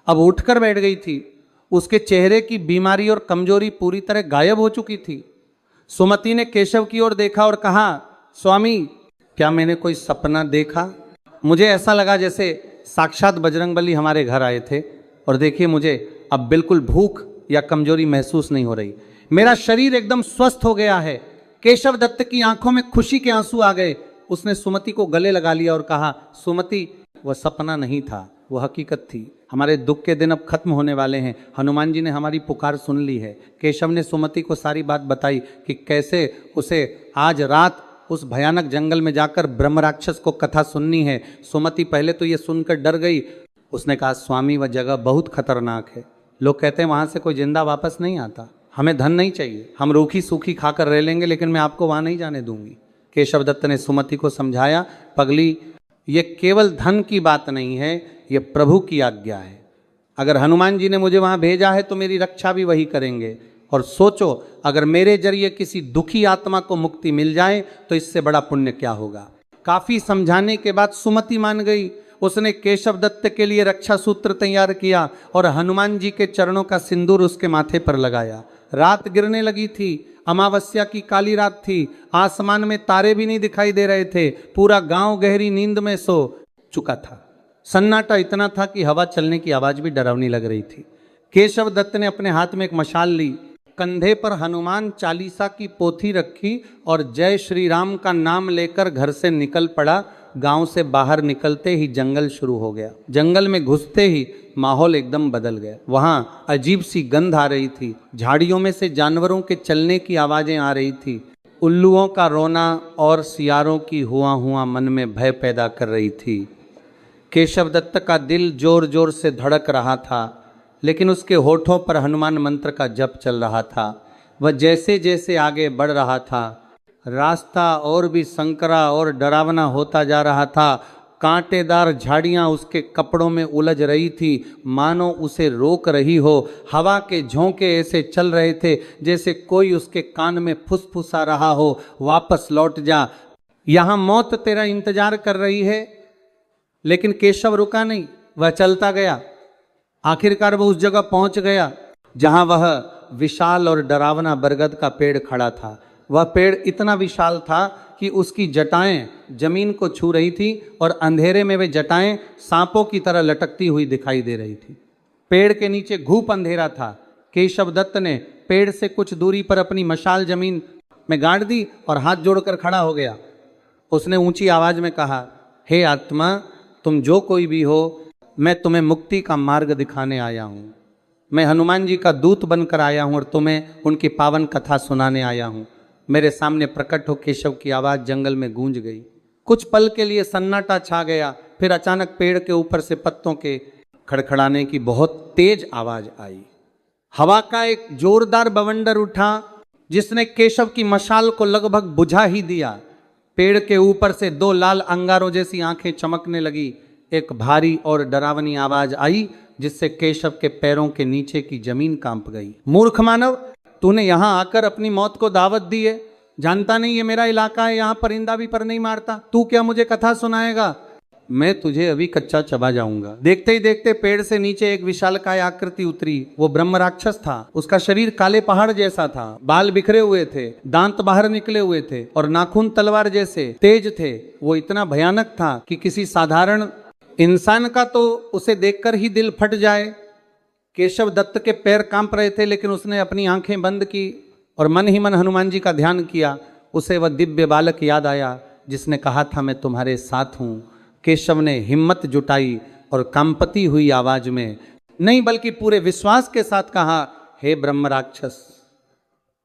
अब उठकर बैठ गई थी। उसके चेहरे की बीमारी और कमजोरी पूरी तरह गायब हो चुकी थी। सुमति ने केशव की ओर देखा और कहा, स्वामी, क्या मैंने कोई सपना देखा? मुझे ऐसा लगा जैसे साक्षात बजरंगबली हमारे घर आए थे, और देखिए मुझे अब बिल्कुल भूख या कमजोरी महसूस नहीं हो रही। मेरा शरीर एकदम स्वस्थ हो गया है। केशव दत्त की आंखों में खुशी के आंसू आ गए। उसने सुमति को गले लगा लिया और कहा, सुमति, वह सपना नहीं था, वह हकीकत थी। हमारे दुख के दिन अब खत्म होने वाले हैं। हनुमान जी ने हमारी पुकार सुन ली है। केशव ने सुमति को सारी बात बताई कि कैसे उसे आज रात उस भयानक जंगल में जाकर ब्रह्म राक्षस को कथा सुननी है। सुमति पहले तो ये सुनकर डर गई। उसने कहा, स्वामी, वह जगह बहुत खतरनाक है। लोग कहते हैं वहां से कोई जिंदा वापस नहीं आता। हमें धन नहीं चाहिए, हम रूखी सूखी खाकर रह लेंगे, लेकिन मैं आपको वहां नहीं जाने दूंगी। केशव दत्त ने सुमति को समझाया, पगली, ये केवल धन की बात नहीं है, ये प्रभु की आज्ञा है। अगर हनुमान जी ने मुझे वहां भेजा है तो मेरी रक्षा भी वही करेंगे। और सोचो, अगर मेरे जरिए किसी दुखी आत्मा को मुक्ति मिल जाए तो इससे बड़ा पुण्य क्या होगा। काफी समझाने के बाद सुमति मान गई। उसने केशव दत्त के लिए रक्षा सूत्र तैयार किया और हनुमान जी के चरणों का सिंदूर उसके माथे पर लगाया। रात गिरने लगी थी। अमावस्या की काली रात थी। आसमान में तारे भी नहीं दिखाई दे रहे थे। पूरा गांव गहरी नींद में सो चुका था। सन्नाटा इतना था कि हवा चलने की आवाज भी डरावनी लग रही थी। केशव दत्त ने अपने हाथ में एक मशाल ली, कंधे पर हनुमान चालीसा की पोथी रखी और जय श्री राम का नाम लेकर घर से निकल पड़ा। गांव से बाहर निकलते ही जंगल शुरू हो गया। जंगल में घुसते ही माहौल एकदम बदल गया। वहां अजीब सी गंध आ रही थी। झाड़ियों में से जानवरों के चलने की आवाजें आ रही थी। उल्लुओं का रोना और सियारों की हुआ हुआ मन में भय पैदा कर रही थी। केशव दत्त का दिल जोर जोर से धड़क रहा था, लेकिन उसके होठों पर हनुमान मंत्र का जप चल रहा था। वह जैसे जैसे आगे बढ़ रहा था, रास्ता और भी संकरा और डरावना होता जा रहा था। कांटेदार झाड़ियां उसके कपड़ों में उलझ रही थी, मानो उसे रोक रही हो। हवा के झोंके ऐसे चल रहे थे जैसे कोई उसके कान में फुसफुसा रहा हो, वापस लौट जा, यहां मौत तेरा इंतजार कर रही है। लेकिन केशव रुका नहीं, वह चलता गया। आखिरकार वह उस जगह पहुंच गया जहां वह विशाल और डरावना बरगद का पेड़ खड़ा था। वह पेड़ इतना विशाल था कि उसकी जटाएं जमीन को छू रही थी और अंधेरे में वे जटाएं सांपों की तरह लटकती हुई दिखाई दे रही थी। पेड़ के नीचे घूप अंधेरा था। केशव दत्त ने पेड़ से कुछ दूरी पर अपनी मशाल जमीन में गाड़ दी और हाथ जोड़कर खड़ा हो गया। उसने ऊंची आवाज में कहा, हे आत्मा, तुम जो कोई भी हो, मैं तुम्हें मुक्ति का मार्ग दिखाने आया हूँ। मैं हनुमान जी का दूत बनकर आया हूँ और तुम्हें उनकी पावन कथा सुनाने आया हूँ। मेरे सामने प्रकट हो। केशव की आवाज जंगल में गूंज गई। कुछ पल के लिए सन्नाटा छा गया। फिर अचानक पेड़ के ऊपर से पत्तों के खड़खड़ाने की बहुत तेज आवाज आई। हवा का एक जोरदार बवंडर उठा जिसने केशव की मशाल को लगभग बुझा ही दिया। पेड़ के ऊपर से दो लाल अंगारों जैसी आंखें चमकने लगी। एक भारी और डरावनी आवाज आई जिससे केशव के पैरों के नीचे की जमीन कांप गई। मूर्ख मानव, तूने यहां आकर अपनी मौत को दावत दी है। जानता नहीं ये मेरा इलाका है, यहां परिंदा भी पर नहीं मारता। तू क्या मुझे कथा सुनाएगा? मैं तुझे अभी कच्चा चबा जाऊंगा। देखते ही देखते पेड़ से नीचे एक विशालकाय आकृति उतरी। वो ब्रह्म राक्षस था। उसका शरीर काले पहाड़ जैसा था, बाल बिखरे हुए थे, दांत बाहर निकले हुए थे और नाखून तलवार जैसे तेज थे। वो इतना भयानक था कि किसी साधारण इंसान का तो उसे देखकर ही दिल फट जाए। केशव दत्त के पैर कांप रहे थे, लेकिन उसने अपनी आंखें बंद की और मन ही मन हनुमान जी का ध्यान किया। उसे वह दिव्य बालक याद आया जिसने कहा था, मैं तुम्हारे साथ हूं। केशव ने हिम्मत जुटाई और कांपती हुई आवाज में, नहीं बल्कि पूरे विश्वास के साथ कहा, हे ब्रह्म राक्षस,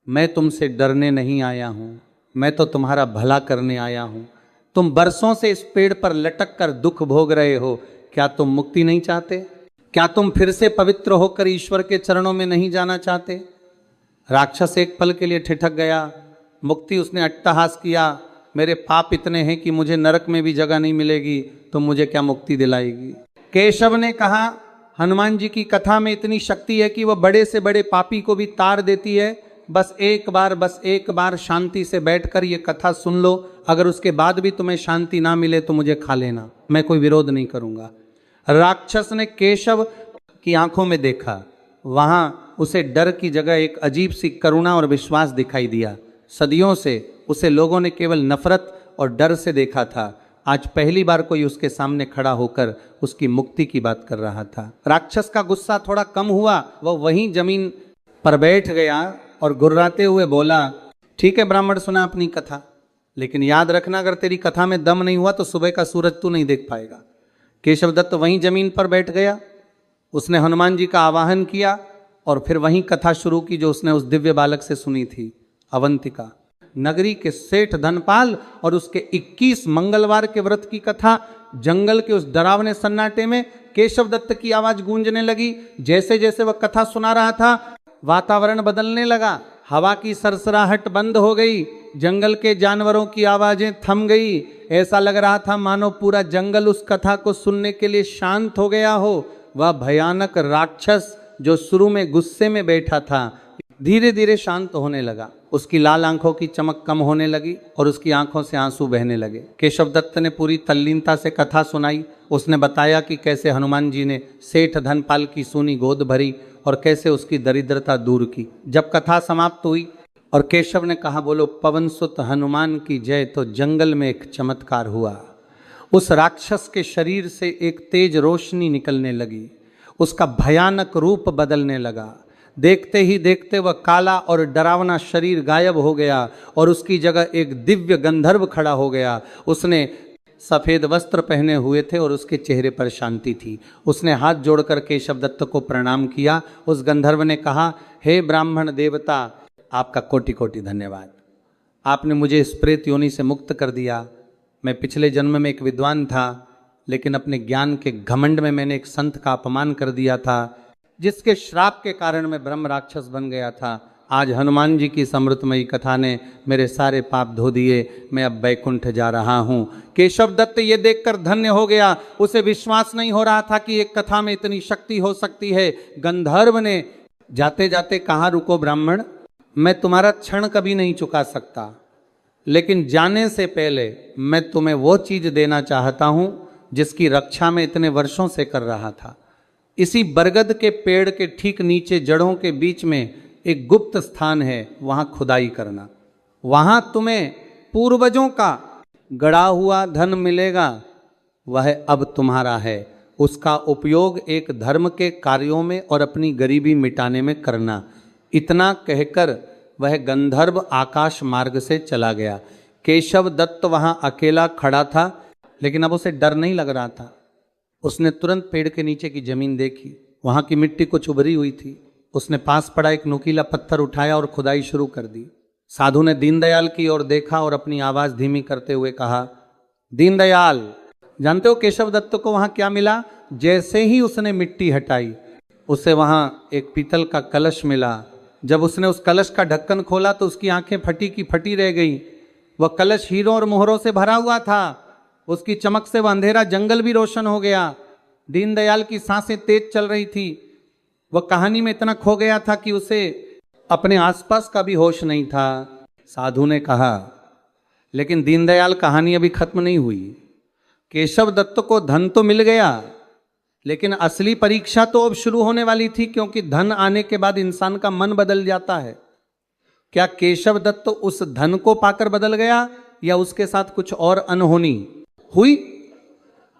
मैं तुमसे डरने नहीं आया हूं, मैं तो तुम्हारा भला करने आया हूं। तुम बरसों से इस पेड़ पर लटक कर दुख भोग रहे हो। क्या तुम मुक्ति नहीं चाहते? क्या तुम फिर से पवित्र होकर ईश्वर के चरणों में नहीं जाना चाहते? राक्षस एक पल के लिए ठिठक गया, मुक्ति उसने अट्टहास किया, मेरे पाप इतने हैं कि मुझे नरक में भी जगह नहीं मिलेगी, तो मुझे क्या मुक्ति दिलाएगी। केशव ने कहा, हनुमान जी की कथा में इतनी शक्ति है कि वह बड़े से बड़े पापी को भी तार देती है। बस एक बार शांति से बैठकर ये कथा सुन लो, अगर उसके बाद भी तुम्हें शांति ना मिले तो मुझे खा लेना, मैं कोई विरोध नहीं करूंगा। राक्षस ने केशव की आंखों में देखा, वहां उसे डर की जगह एक अजीब सी करुणा और विश्वास दिखाई दिया। सदियों से उसे लोगों ने केवल नफरत और डर से देखा था, आज पहली बार कोई उसके सामने खड़ा होकर उसकी मुक्ति की बात कर रहा था। राक्षस का गुस्सा थोड़ा कम हुआ, वह वहीं जमीन पर बैठ गया और गुर्राते हुए बोला, ठीक है ब्राह्मण, सुना अपनी कथा, लेकिन याद रखना अगर तेरी कथा में दम नहीं हुआ तो सुबह का सूरज तू नहीं देख पाएगा। केशव दत्त वहीं जमीन पर बैठ गया, उसने हनुमान जी का आवाहन किया और फिर वहीं कथा शुरू की जो उसने उस दिव्य बालक से सुनी थी। अवंतिका नगरी के सेठ धनपाल और उसके 21 मंगलवार के व्रत की कथा। जंगल के उस डरावने सन्नाटे में केशव दत्त की आवाज गूंजने लगी। जैसे जैसे वह कथा सुना रहा था वातावरण बदलने लगा, हवा की सरसराहट बंद हो गई, जंगल के जानवरों की आवाजें थम गई। ऐसा लग रहा था मानो पूरा जंगल उस कथा को सुनने के लिए शांत हो गया हो। वह भयानक राक्षस जो शुरू में गुस्से में बैठा था धीरे धीरे शांत होने लगा, उसकी लाल आंखों की चमक कम होने लगी और उसकी आंखों से आंसू बहने लगे। केशव दत्त ने पूरी तल्लीनता से कथा सुनाई। उसने बताया कि कैसे हनुमान जी ने सेठ धनपाल की सूनी गोद भरी और कैसे उसकी दरिद्रता दूर की। जब कथा समाप्त हुई और केशव ने कहा, बोलो पवन सुत हनुमान की जय, तो जंगल में एक चमत्कार हुआ। उस राक्षस के शरीर से एक तेज रोशनी निकलने लगी, उसका भयानक रूप बदलने लगा। देखते ही देखते वह काला और डरावना शरीर गायब हो गया और उसकी जगह एक दिव्य गंधर्व खड़ा हो गया। उसने सफेद वस्त्र पहने हुए थे और उसके चेहरे पर शांति थी। उसने हाथ जोड़कर केशव दत्त को प्रणाम किया। उस गंधर्व ने कहा, हे ब्राह्मण देवता, आपका कोटि कोटि धन्यवाद। आपने मुझे इस प्रेत योनि से मुक्त कर दिया। मैं पिछले जन्म में एक विद्वान था, लेकिन अपने ज्ञान के घमंड में मैंने एक संत का अपमान कर दिया था, जिसके श्राप के कारण मैं ब्रह्म राक्षस बन गया था। आज हनुमान जी की समृतमयी कथा ने मेरे सारे पाप धो दिए, मैं अब बैकुंठ जा रहा हूँ। केशव दत्त ये देखकर धन्य हो गया। उसे विश्वास नहीं हो रहा था कि एक कथा में इतनी शक्ति हो सकती है। गंधर्व ने जाते जाते कहा, रुको ब्राह्मण, मैं तुम्हारा क्षण कभी नहीं चुका सकता, लेकिन जाने से पहले मैं तुम्हें वो चीज देना चाहता हूँ जिसकी रक्षा में इतने वर्षों से कर रहा था। इसी बरगद के पेड़ के ठीक नीचे जड़ों के बीच में एक गुप्त स्थान है, वहां खुदाई करना। वहां तुम्हें पूर्वजों का गड़ा हुआ धन मिलेगा, वह अब तुम्हारा है। उसका उपयोग एक धर्म के कार्यों में और अपनी गरीबी मिटाने में करना। इतना कहकर वह गंधर्व आकाश मार्ग से चला गया। केशव दत्त वहां अकेला खड़ा था, लेकिन अब उसे डर नहीं लग रहा था। उसने तुरंत पेड़ के नीचे की जमीन देखी, वहां की मिट्टी कुछ उभरी हुई थी। उसने पास पड़ा एक नुकीला पत्थर उठाया और खुदाई शुरू कर दी। साधु ने दीनदयाल की ओर देखा और अपनी आवाज धीमी करते हुए कहा, दीनदयाल। जानते हो केशव दत्त को वहां क्या मिला? जैसे ही उसने मिट्टी हटाई, उसे वहां एक पीतल का कलश मिला। जब उसने उस कलश का ढक्कन खोला तो उसकी आंखें फटी की फटी रह गई। वह कलश हीरों और मोहरों से भरा हुआ था। उसकी चमक से वह अंधेरा जंगल भी रोशन हो गया। दीनदयाल की सांसें तेज चल रही थी। वह कहानी में इतना खो गया था कि उसे अपने आसपास का भी होश नहीं था। साधु ने कहा, लेकिन दीनदयाल, कहानी अभी खत्म नहीं हुई। केशव दत्त को धन तो मिल गया, लेकिन असली परीक्षा तो अब शुरू होने वाली थी, क्योंकि धन आने के बाद इंसान का मन बदल जाता है। क्या केशव दत्त उस धन को पाकर बदल गया या उसके साथ कुछ और अनहोनी हुई?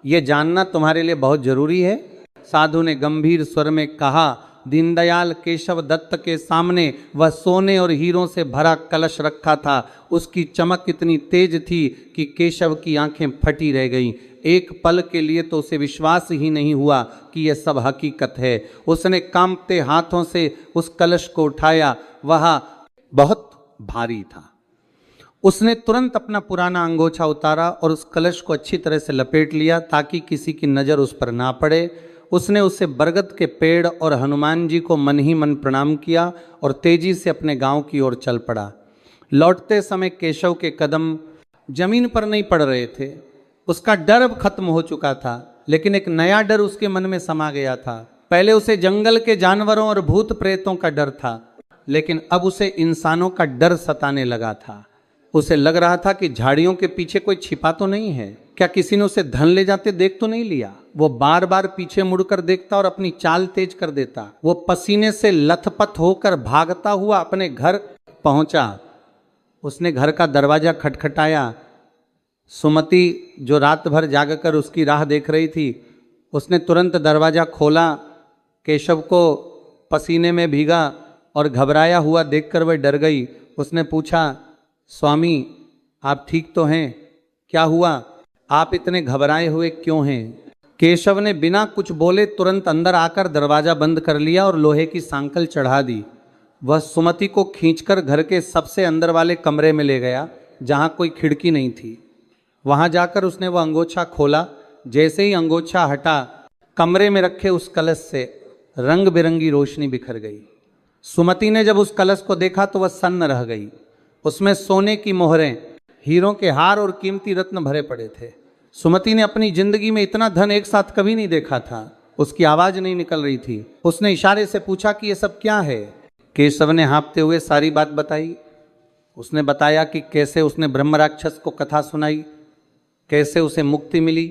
यह जानना तुम्हारे लिए बहुत जरूरी है। साधु ने गंभीर स्वर में कहा, दीनदयाल, केशव दत्त के सामने वह सोने और हीरों से भरा कलश रखा था। उसकी चमक इतनी तेज थी कि केशव की आंखें फटी रह गईं। एक पल के लिए तो उसे विश्वास ही नहीं हुआ कि यह सब हकीकत है। उसने कांपते हाथों से उस कलश को उठाया। वह बहुत भारी था। उसने तुरंत अपना पुराना अंगोछा उतारा और उस कलश को अच्छी तरह से लपेट लिया ताकि किसी की नज़र उस पर ना पड़े। उसने उसे बरगद के पेड़ और हनुमान जी को मन ही मन प्रणाम किया और तेजी से अपने गांव की ओर चल पड़ा। लौटते समय केशव के कदम जमीन पर नहीं पड़ रहे थे। उसका डर अब खत्म हो चुका था, लेकिन एक नया डर उसके मन में समा गया था। पहले उसे जंगल के जानवरों और भूत प्रेतों का डर था, लेकिन अब उसे इंसानों का डर सताने लगा था। उसे लग रहा था कि झाड़ियों के पीछे कोई छिपा तो नहीं है, क्या किसी ने उसे धन ले जाते देख तो नहीं लिया। वो बार बार पीछे मुड़कर देखता और अपनी चाल तेज कर देता। वो पसीने से लथपथ होकर भागता हुआ अपने घर पहुंचा। उसने घर का दरवाजा खटखटाया। सुमति जो रात भर जागकर उसकी राह देख रही थी, उसने तुरंत दरवाजा खोला। केशव को पसीने में भीगा और घबराया हुआ देखकर वह डर गई। उसने पूछा, स्वामी आप ठीक तो हैं? क्या हुआ? आप इतने घबराए हुए क्यों हैं? केशव ने बिना कुछ बोले तुरंत अंदर आकर दरवाजा बंद कर लिया और लोहे की सांकल चढ़ा दी। वह सुमति को खींचकर घर के सबसे अंदर वाले कमरे में ले गया, जहां कोई खिड़की नहीं थी। वहां जाकर उसने वह अंगोछा खोला। जैसे ही अंगोछा हटा, कमरे में रखे उस कलश से रंग बिरंगी रोशनी बिखर गई। सुमति ने जब उस कलश को देखा तो वह सन्न रह गई। उसमें सोने की मोहरें, हीरों के हार और कीमती रत्न भरे पड़े थे। सुमति ने अपनी जिंदगी में इतना धन एक साथ कभी नहीं देखा था। उसकी आवाज नहीं निकल रही थी। उसने इशारे से पूछा कि ये सब क्या है? केशव ने हाँफते हुए सारी बात बताई। उसने बताया कि कैसे उसने ब्रह्म राक्षस को कथा सुनाई, कैसे उसे मुक्ति मिली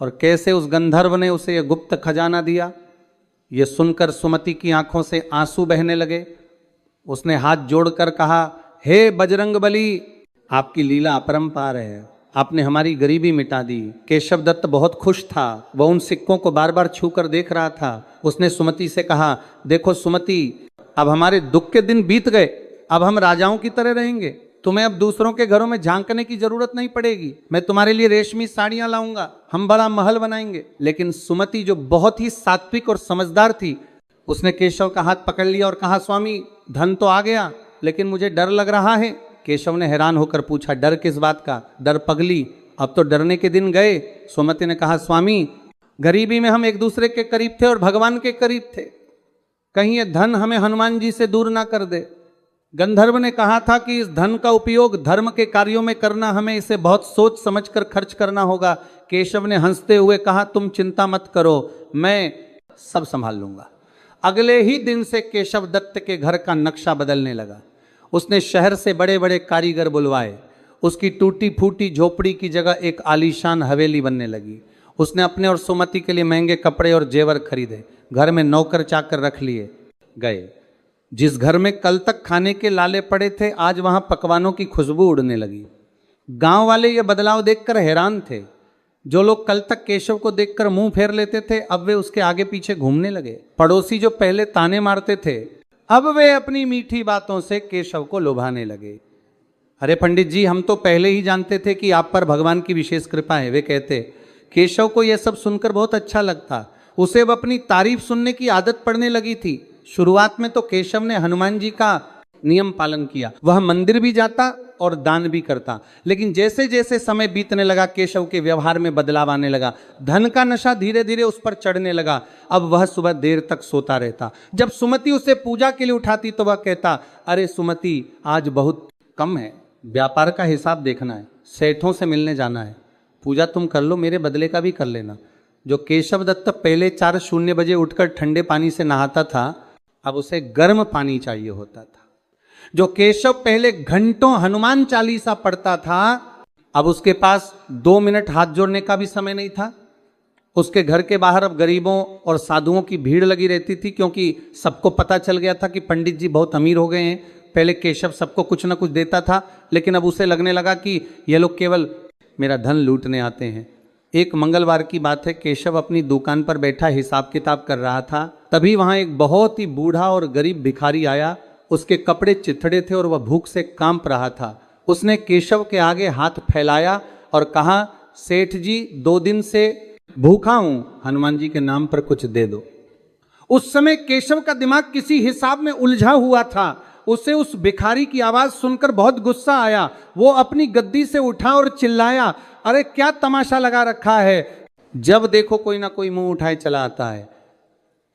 और कैसे उस गंधर्व ने उसे यह गुप्त खजाना दिया। ये सुनकर सुमति की आंखों से आंसू बहने लगे। उसने हाथ जोड़कर कहा, हे बजरंगबली, आपकी लीला अपरंपार है। आपने हमारी गरीबी मिटा दी। केशव दत्त बहुत खुश था। वह उन सिक्कों को बार बार छू कर देख रहा था। उसने सुमति से कहा, देखो सुमति, अब हमारे दुख के दिन बीत गए। अब हम राजाओं की तरह रहेंगे। तुम्हें अब दूसरों के घरों में झांकने की जरूरत नहीं पड़ेगी। मैं तुम्हारे लिए रेशमी साड़ियां लाऊंगा, हम बड़ा महल बनाएंगे। लेकिन सुमति जो बहुत ही सात्विक और समझदार थी, उसने केशव का हाथ पकड़ लिया और कहा, स्वामी धन तो आ गया, लेकिन मुझे डर लग रहा है। केशव ने हैरान होकर पूछा, डर किस बात का? डर पगली, अब तो डरने के दिन गए। सुमति ने कहा, स्वामी गरीबी में हम एक दूसरे के करीब थे और भगवान के करीब थे। कहीं ये धन हमें हनुमान जी से दूर ना कर दे। गंधर्व ने कहा था कि इस धन का उपयोग धर्म के कार्यों में करना, हमें इसे बहुत सोच समझकर खर्च करना होगा। केशव ने हंसते हुए कहा, तुम चिंता मत करो, मैं सब संभाल लूंगा। अगले ही दिन से केशव दत्त के घर का नक्शा बदलने लगा। उसने शहर से बड़े बड़े कारीगर बुलवाए। उसकी टूटी फूटी झोपड़ी की जगह एक आलीशान हवेली बनने लगी। उसने अपने और सुमति के लिए महंगे कपड़े और जेवर खरीदे। घर में नौकर चाकर रख लिए गए। जिस घर में कल तक खाने के लाले पड़े थे, आज वहां पकवानों की खुशबू उड़ने लगी। गांव वाले ये बदलाव देखकर हैरान थे। जो लोग कल तक केशव को देखकर मुंह फेर लेते थे, अब वे उसके आगे पीछे घूमने लगे। पड़ोसी जो पहले ताने मारते थे, अब वे अपनी मीठी बातों से केशव को लुभाने लगे। अरे पंडित जी, हम तो पहले ही जानते थे कि आप पर भगवान की विशेष कृपा है, वे कहते। केशव को यह सब सुनकर बहुत अच्छा लगता। उसे अब अपनी तारीफ सुनने की आदत पड़ने लगी थी। शुरुआत में तो केशव ने हनुमान जी का नियम पालन किया। वह मंदिर भी जाता और दान भी करता। लेकिन जैसे जैसे समय बीतने लगा, केशव के व्यवहार में बदलाव आने लगा। धन का नशा धीरे धीरे उस पर चढ़ने लगा। अब वह सुबह देर तक सोता रहता। जब सुमति उसे पूजा के लिए उठाती तो वह कहता, अरे सुमति, आज बहुत कम है, व्यापार का हिसाब देखना है, सेठों से मिलने जाना है। पूजा तुम कर लो, मेरे बदले का भी कर लेना। जो केशव दत्त पहले 4:00 बजे उठकर ठंडे पानी से नहाता था, अब उसे गर्म पानी चाहिए होता था। जो केशव पहले घंटों हनुमान चालीसा पढ़ता था, अब उसके पास 2 मिनट हाथ जोड़ने का भी समय नहीं था। उसके घर के बाहर अब गरीबों और साधुओं की भीड़ लगी रहती थी, क्योंकि सबको पता चल गया था कि पंडित जी बहुत अमीर हो गए हैं। पहले केशव सबको कुछ ना कुछ देता था, लेकिन अब उसे लगने लगा कि ये लोग केवल मेरा धन लूटने आते हैं। एक मंगलवार की बात है, केशव अपनी दुकान पर बैठा हिसाब किताब कर रहा था। तभी वहां एक बहुत ही बूढ़ा और गरीब भिखारी आया। उसके कपड़े चिथड़े थे और वह भूख से कांप रहा था। उसने केशव के आगे हाथ फैलाया और कहा, सेठ जी 2 दिन से भूखा हूं, हनुमान जी के नाम पर कुछ दे दो। उस समय केशव का दिमाग किसी हिसाब में उलझा हुआ था। उसे उस भिखारी की आवाज सुनकर बहुत गुस्सा आया। वो अपनी गद्दी से उठा और चिल्लाया, अरे क्या तमाशा लगा रखा है, जब देखो कोई ना कोई मुंह उठाए चला आता है।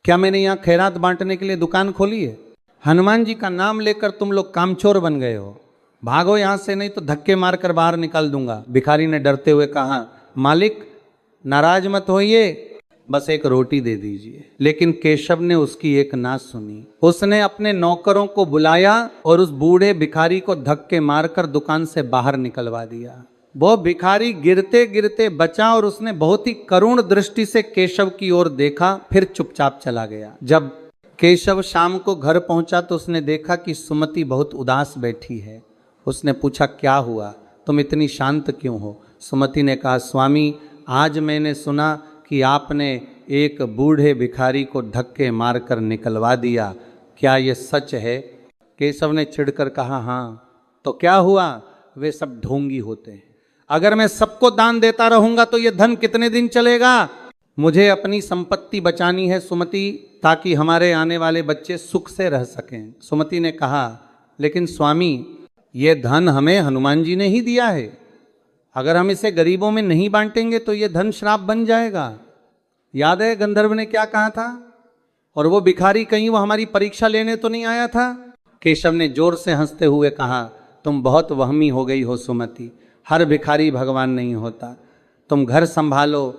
क्या मैंने यहाँ खैरात बांटने के लिए दुकान खोली है? हनुमान जी का नाम लेकर तुम लोग कामचोर बन गए हो, भागो यहाँ से, नहीं तो धक्के मारकर बाहर निकाल दूंगा। भिखारी ने डरते हुए कहा, मालिक नाराज मत होइए, बस एक रोटी दे दीजिए। लेकिन केशव ने उसकी एक ना सुनी। उसने अपने नौकरों को बुलाया और उस बूढ़े भिखारी को धक्के मारकर दुकान से बाहर निकलवा दिया। वो भिखारी गिरते गिरते बचा और उसने बहुत ही करुण दृष्टि से केशव की ओर देखा, फिर चुपचाप चला गया। जब केशव शाम को घर पहुंचा तो उसने देखा कि सुमति बहुत उदास बैठी है। उसने पूछा, क्या हुआ, तुम इतनी शांत क्यों हो? सुमति ने कहा, स्वामी आज मैंने सुना कि आपने एक बूढ़े भिखारी को धक्के मारकर निकलवा दिया, क्या ये सच है? केशव ने चिढ़कर कहा, हाँ। तो क्या हुआ? वे सब ढोंगी होते हैं। अगर मैं सबको दान देता रहूंगा तो ये धन कितने दिन चलेगा? मुझे अपनी संपत्ति बचानी है सुमति, ताकि हमारे आने वाले बच्चे सुख से रह सकें। सुमति ने कहा, लेकिन स्वामी ये धन हमें हनुमान जी ने ही दिया है, अगर हम इसे गरीबों में नहीं बांटेंगे तो ये धन श्राप बन जाएगा। याद है गंधर्व ने क्या कहा था? और वो भिखारी कहीं वो हमारी परीक्षा लेने तो नहीं आया था? केशव ने जोर से हंसते हुए कहा, तुम बहुत वहमी हो गई हो सुमति, हर भिखारी भगवान नहीं होता। तुम घर संभालो,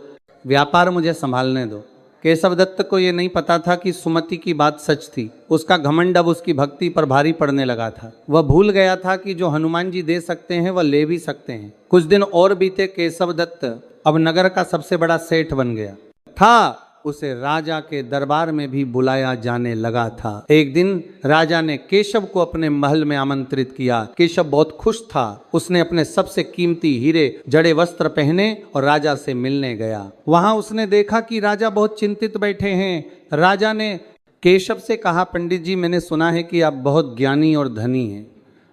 व्यापार मुझे संभालने दो। केशव दत्त को ये नहीं पता था कि सुमति की बात सच थी। उसका घमंड अब उसकी भक्ति पर भारी पड़ने लगा था। वह भूल गया था कि जो हनुमान जी दे सकते हैं वह ले भी सकते हैं। कुछ दिन और बीते। केशव दत्त अब नगर का सबसे बड़ा सेठ बन गया था। उसे राजा के दरबार में भी बुलाया जाने लगा था। एक दिन राजा ने केशव को अपने महल में आमंत्रित किया। केशव बहुत खुश था। उसने अपने सबसे कीमती हीरे जड़े वस्त्र पहने और राजा से मिलने गया। वहां उसने देखा कि राजा बहुत चिंतित बैठे हैं। राजा ने केशव से कहा, पंडित जी मैंने सुना है कि आप बहुत ज्ञानी और धनी हैं।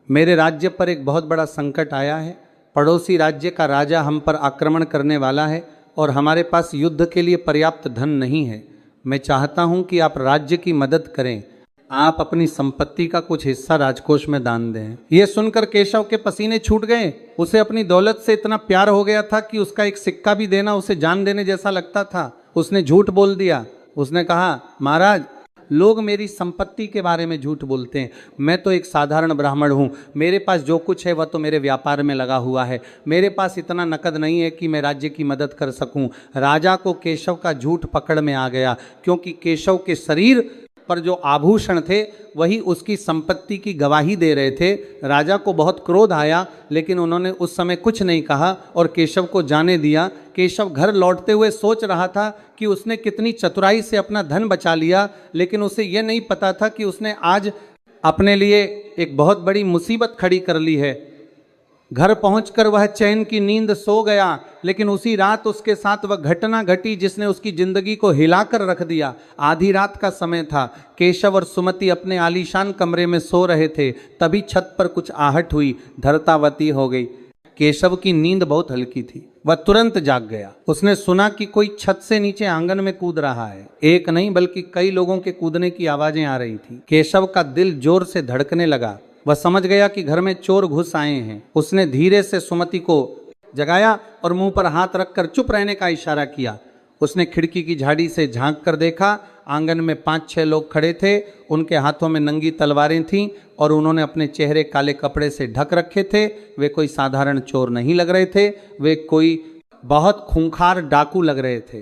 मेरे राज्य पर एक बहुत बड़ा संकट आया है। पड़ोसी राज्य का राजा हम पर आक्रमण करने वाला है और हमारे पास युद्ध के लिए पर्याप्त धन नहीं है। मैं चाहता हूं कि आप राज्य की मदद करें। आप अपनी संपत्ति का कुछ हिस्सा राजकोष में दान दें। यह सुनकर केशव के पसीने छूट गए। उसे अपनी दौलत से इतना प्यार हो गया था कि उसका एक सिक्का भी देना उसे जान देने जैसा लगता था। उसने झूठ बोल दिया। उसने कहा, महाराज लोग मेरी संपत्ति के बारे में झूठ बोलते हैं। मैं तो एक साधारण ब्राह्मण हूँ। मेरे पास जो कुछ है वह तो मेरे व्यापार में लगा हुआ है। मेरे पास इतना नकद नहीं है कि मैं राज्य की मदद कर सकूं। राजा को केशव का झूठ पकड़ में आ गया, क्योंकि केशव के शरीर पर जो आभूषण थे वही उसकी संपत्ति की गवाही दे रहे थे। राजा को बहुत क्रोध आया, लेकिन उन्होंने उस समय कुछ नहीं कहा और केशव को जाने दिया। केशव घर लौटते हुए सोच रहा था कि उसने कितनी चतुराई से अपना धन बचा लिया, लेकिन उसे यह नहीं पता था कि उसने आज अपने लिए एक बहुत बड़ी मुसीबत खड़ी कर ली है। घर पहुंचकर वह चैन की नींद सो गया, लेकिन उसी रात उसके साथ वह घटना घटी जिसने उसकी जिंदगी को हिलाकर रख दिया। आधी रात का समय था। केशव और सुमति अपने आलीशान कमरे में सो रहे थे। तभी छत पर कुछ आहट हुई। धरतावती हो गई। केशव की नींद बहुत हल्की थी। वह तुरंत जाग गया। उसने सुना कि कोई छत से नीचे आंगन में कूद रहा है। एक नहीं बल्कि कई लोगों के कूदने की आवाजें आ रही थी। केशव का दिल जोर से धड़कने लगा। वह समझ गया कि घर में चोर घुस आए हैं। उसने धीरे से सुमति को जगाया और मुंह पर हाथ रखकर चुप रहने का इशारा किया। उसने खिड़की की झाड़ी से झांक कर देखा। आंगन में 5-6 लोग खड़े थे। उनके हाथों में नंगी तलवारें थीं और उन्होंने अपने चेहरे काले कपड़े से ढक रखे थे। वे कोई साधारण चोर नहीं लग रहे थे, वे कोई बहुत खूंखार डाकू लग रहे थे।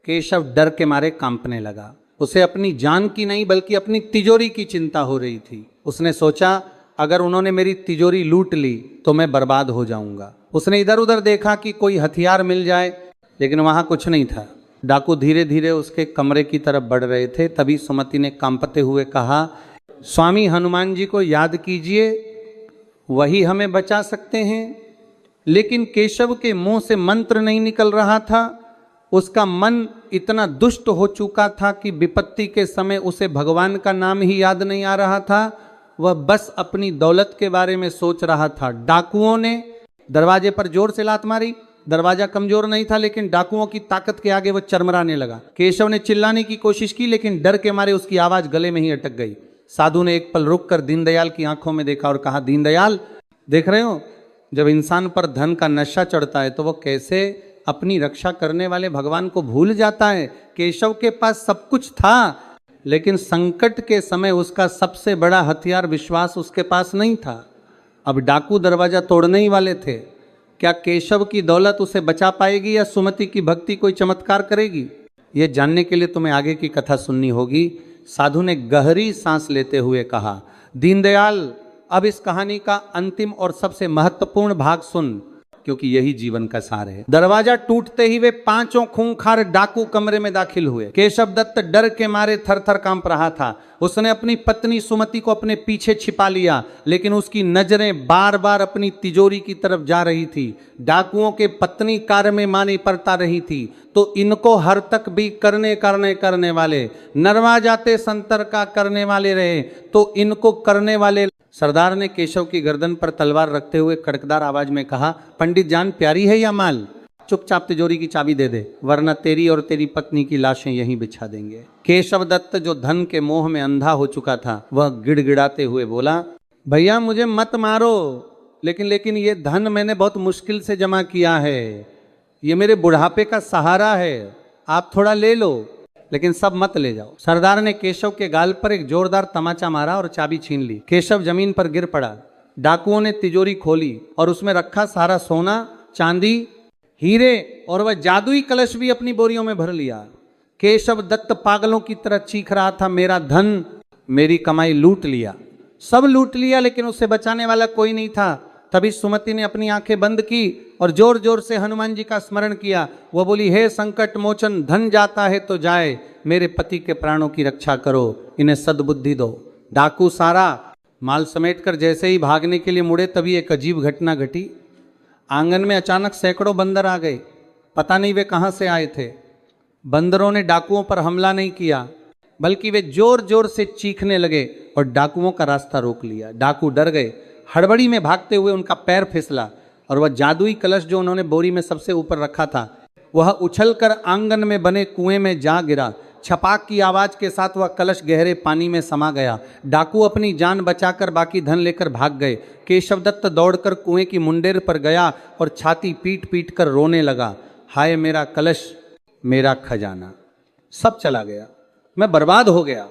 केशव डर के मारे कांपने लगा। उसे अपनी जान की नहीं बल्कि अपनी तिजोरी की चिंता हो रही थी। उसने सोचा, अगर उन्होंने मेरी तिजोरी लूट ली तो मैं बर्बाद हो जाऊंगा। उसने इधर उधर देखा कि कोई हथियार मिल जाए, लेकिन वहां कुछ नहीं था। डाकू धीरे धीरे उसके कमरे की तरफ बढ़ रहे थे। तभी सुमति ने कांपते हुए कहा, स्वामी हनुमान जी को याद कीजिए, वही हमें बचा सकते हैं। लेकिन केशव के मुंह से मंत्र नहीं निकल रहा था। उसका मन इतना दुष्ट हो चुका था कि विपत्ति के समय उसे भगवान का नाम ही याद नहीं आ रहा था। वह बस अपनी दौलत के बारे में सोच रहा था। डाकुओं ने दरवाजे पर जोर से लात मारी। दरवाजा कमजोर नहीं था, लेकिन डाकुओं की ताकत के आगे वह चरमराने लगा। केशव ने चिल्लाने की कोशिश की, लेकिन डर के मारे उसकी आवाज गले में ही अटक गई। साधु ने एक पल रुककर दीनदयाल की आंखों में देखा और कहा, दीनदयाल देख रहे हो, जब इंसान पर धन का नशा चढ़ता है तो वह कैसे अपनी रक्षा करने वाले भगवान को भूल जाता है। केशव के पास सब कुछ था, लेकिन संकट के समय उसका सबसे बड़ा हथियार विश्वास उसके पास नहीं था। अब डाकू दरवाजा तोड़ने ही वाले थे। क्या केशव की दौलत उसे बचा पाएगी या सुमति की भक्ति कोई चमत्कार करेगी? ये जानने के लिए तुम्हें आगे की कथा सुननी होगी। साधु ने गहरी सांस लेते हुए कहा, दीनदयाल, अब इस कहानी का अंतिम और सबसे महत्वपूर्ण भाग सुन, क्योंकि यही जीवन का सार है। दरवाजा टूटते ही वे पांचों खूंखार डाकू कमरे में दाखिल हुए। केशव दत्त डर के मारे थर थर कांप रहा था। उसने अपनी पत्नी सुमति को अपने पीछे छिपा लिया, लेकिन उसकी नजरें बार बार अपनी तिजोरी की तरफ जा रही थी। डाकुओं के पत्नी कार्य में मानी पड़ता रही थी, तो इनको हर तक भी करने वाले, नरवा जाते संतर का करने वाले रहे, तो इनको करने वाले। सरदार ने केशव की गर्दन पर तलवार रखते हुए कड़कदार आवाज में कहा, पंडित जान प्यारी है या माल? चुपचाप तिजोरी की चाबी दे दे, वरना तेरी और तेरी पत्नी की लाशें यहीं बिछा देंगे। केशव दत्त, जो धन के मोह में अंधा हो चुका था, वह गिड़गिड़ाते हुए बोला, भैया मुझे मत मारो, लेकिन ये धन मैंने बहुत मुश्किल से जमा किया है, ये मेरे बुढ़ापे का सहारा है, आप थोड़ा ले लो, लेकिन सब मत ले जाओ। सरदार ने केशव के गाल पर एक जोरदार तमाचा मारा और चाबी छीन ली। केशव जमीन पर गिर पड़ा। डाकुओं ने तिजोरी खोली और उसमें रखा सारा सोना, चांदी, हीरे और वह जादुई कलश भी अपनी बोरियों में भर लिया। केशव दत्त पागलों की तरह चीख रहा था, मेरा धन, मेरी कमाई लूट लिया, सब लूट लिया, लेकिन उसे बचाने वाला कोई नहीं था। तभी सुमति ने अपनी आंखें बंद की और जोर जोर से हनुमान जी का स्मरण किया। वह बोली, हे संकट मोचन, धन जाता है तो जाए, मेरे पति के प्राणों की रक्षा करो, इन्हें सद्बुद्धि दो। डाकू सारा माल समेटकर जैसे ही भागने के लिए मुड़े, तभी एक अजीब घटना घटी। आंगन में अचानक सैकड़ों बंदर आ गए। पता नहीं वे कहां से आए थे। बंदरों ने डाकुओं पर हमला नहीं किया, बल्कि वे जोर जोर से चीखने लगे और डाकुओं का रास्ता रोक लिया। डाकू डर गए। हड़बड़ी में भागते हुए उनका पैर फिसला और वह जादुई कलश जो उन्होंने बोरी में सबसे ऊपर रखा था, वह उछलकर आंगन में बने कुएं में जा गिरा। छपाक की आवाज के साथ वह कलश गहरे पानी में समा गया। डाकू अपनी जान बचाकर बाकी धन लेकर भाग गए। केशव दत्त दौड़कर कुएं की मुंडेर पर गया और छाती पीट पीट कर रोने लगा, हाय मेरा कलश, मेरा खजाना, सब चला गया, मैं बर्बाद हो गया।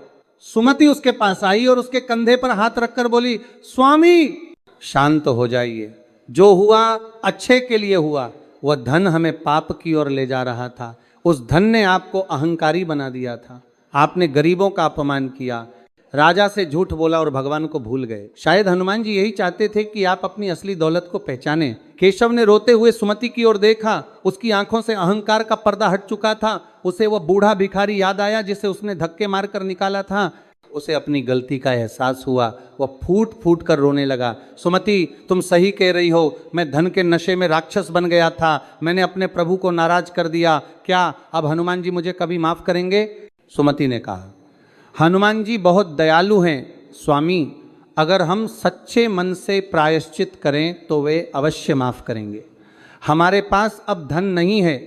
सुमति उसके पास आई और उसके कंधे पर हाथ रखकर बोली, स्वामी शांत हो जाइए, जो हुआ अच्छे के लिए हुआ। वह धन हमें पाप की ओर ले जा रहा था। उस धन ने आपको अहंकारी बना दिया था। आपने गरीबों का अपमान किया, राजा से झूठ बोला और भगवान को भूल गए। शायद हनुमान जी यही चाहते थे कि आप अपनी असली दौलत को पहचाने। केशव ने रोते हुए सुमति की ओर देखा। उसकी आंखों से अहंकार का पर्दा हट चुका था। उसे वह बूढ़ा भिखारी याद आया जिसे उसने धक्के मारकर निकाला था। उसे अपनी गलती का एहसास हुआ। वह फूट फूट कर रोने लगा, सुमति तुम सही कह रही हो, मैं धन के नशे में राक्षस बन गया था, मैंने अपने प्रभु को नाराज कर दिया, क्या अब हनुमान जी मुझे कभी माफ करेंगे? सुमति ने कहा, हनुमान जी बहुत दयालु हैं स्वामी, अगर हम सच्चे मन से प्रायश्चित करें तो वे अवश्य माफ करेंगे। हमारे पास अब धन नहीं है,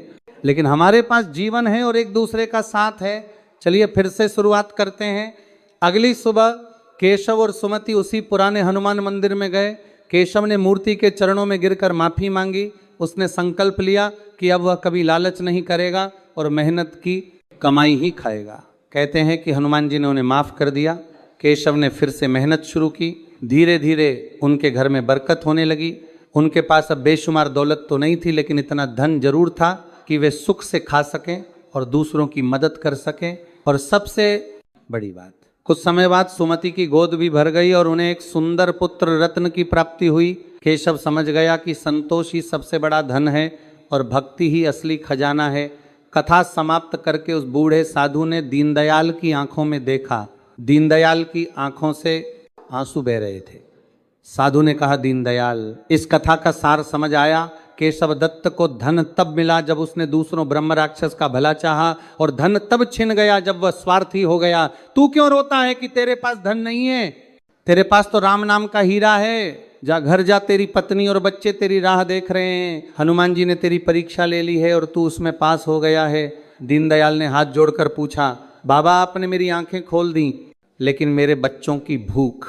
लेकिन हमारे पास जीवन है और एक दूसरे का साथ है। चलिए फिर से शुरुआत करते हैं। अगली सुबह केशव और सुमति उसी पुराने हनुमान मंदिर में गए। केशव ने मूर्ति के चरणों में गिरकर माफी मांगी। उसने संकल्प लिया कि अब वह कभी लालच नहीं करेगा और मेहनत की कमाई ही खाएगा। कहते हैं कि हनुमान जी ने उन्हें माफ कर दिया। केशव ने फिर से मेहनत शुरू की। धीरे धीरे उनके घर में बरकत होने लगी। उनके पास अब बेशुमार दौलत तो नहीं थी, लेकिन इतना धन जरूर था कि वे सुख से खा सकें और दूसरों की मदद कर सकें। और सबसे बड़ी बात, कुछ समय बाद सुमति की गोद भी भर गई और उन्हें एक सुंदर पुत्र रत्न की प्राप्ति हुई। केशव समझ गया कि संतोष ही सबसे बड़ा धन है और भक्ति ही असली खजाना है। कथा समाप्त करके उस बूढ़े साधु ने दीनदयाल की आंखों में देखा। दीनदयाल की आंखों से आंसू बह रहे थे। साधु ने कहा, दीनदयाल, इस कथा का सार समझ आया। केशव दत्त को धन तब मिला जब उसने दूसरों ब्रह्म राक्षस का भला चाहा, और धन तब छिन गया जब वह स्वार्थी हो गया। तू क्यों रोता है कि तेरे पास धन नहीं है? तेरे पास तो राम नाम का हीरा है। जा घर जा, तेरी पत्नी और बच्चे तेरी राह देख रहे हैं। हनुमान जी ने तेरी परीक्षा ले ली है और तू उसमें पास हो गया है। दीनदयाल ने हाथ जोड़कर पूछा, बाबा आपने मेरी आंखें खोल दी, लेकिन मेरे बच्चों की भूख।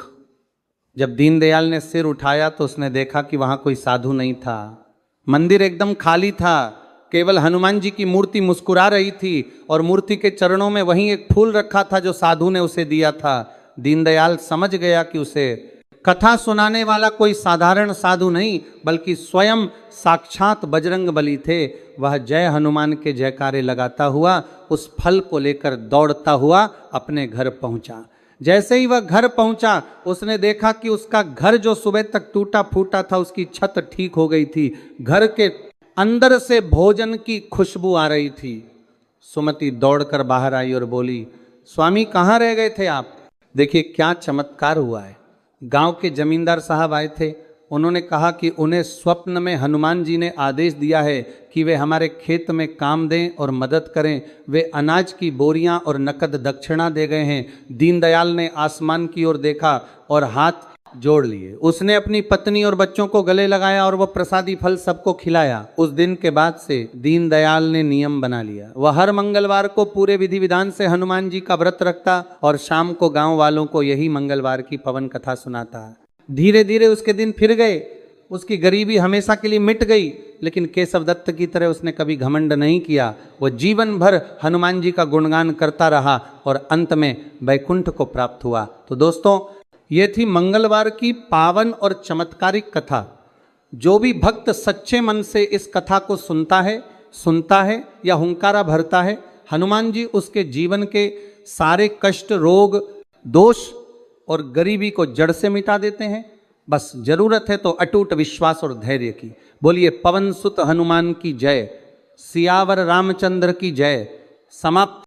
जब दीनदयाल ने सिर उठाया तो उसने देखा कि वहां कोई साधु नहीं था। मंदिर एकदम खाली था। केवल हनुमान जी की मूर्ति मुस्कुरा रही थी और मूर्ति के चरणों में वहीं एक फूल रखा था जो साधु ने उसे दिया था। दीनदयाल समझ गया कि उसे कथा सुनाने वाला कोई साधारण साधु नहीं बल्कि स्वयं साक्षात बजरंग बली थे। वह जय हनुमान के जयकारे लगाता हुआ उस फल को लेकर दौड़ता हुआ अपने घर पहुंचा। जैसे ही वह घर पहुंचा उसने देखा कि उसका घर जो सुबह तक टूटा फूटा था उसकी छत ठीक हो गई थी। घर के अंदर से भोजन की खुशबू आ रही थी। सुमति दौड़कर बाहर आई और बोली, स्वामी कहाँ रह गए थे आप? देखिए क्या चमत्कार हुआ है। गांव के जमींदार साहब आए थे। उन्होंने कहा कि उन्हें स्वप्न में हनुमान जी ने आदेश दिया है कि वे हमारे खेत में काम दें और मदद करें। वे अनाज की बोरियां और नकद दक्षिणा दे गए हैं। दीनदयाल ने आसमान की ओर देखा और हाथ जोड़ लिए। उसने अपनी पत्नी और बच्चों को गले लगाया और वह प्रसादी फल सबको खिलाया। उस दिन के बाद से दीनदयाल ने नियम बना लिया। वह हर मंगलवार को पूरे विधि विधान से हनुमान जी का व्रत रखता और शाम को गांव वालों को यही मंगलवार की पवन कथा सुनाता। धीरे धीरे उसके दिन फिर गए। उसकी गरीबी हमेशा के लिए मिट गई, लेकिन केशव दत्त की तरह उसने कभी घमंड नहीं किया। वह जीवन भर हनुमान जी का गुणगान करता रहा और अंत में वैकुंठ को प्राप्त हुआ। तो दोस्तों, ये थी मंगलवार की पावन और चमत्कारिक कथा। जो भी भक्त सच्चे मन से इस कथा को सुनता है या हुंकारा भरता है, हनुमान जी उसके जीवन के सारे कष्ट, रोग, दोष और गरीबी को जड़ से मिटा देते हैं। बस जरूरत है तो अटूट विश्वास और धैर्य की। बोलिए पवन सुत हनुमान की जय, सियावर रामचंद्र की जय। समाप्त।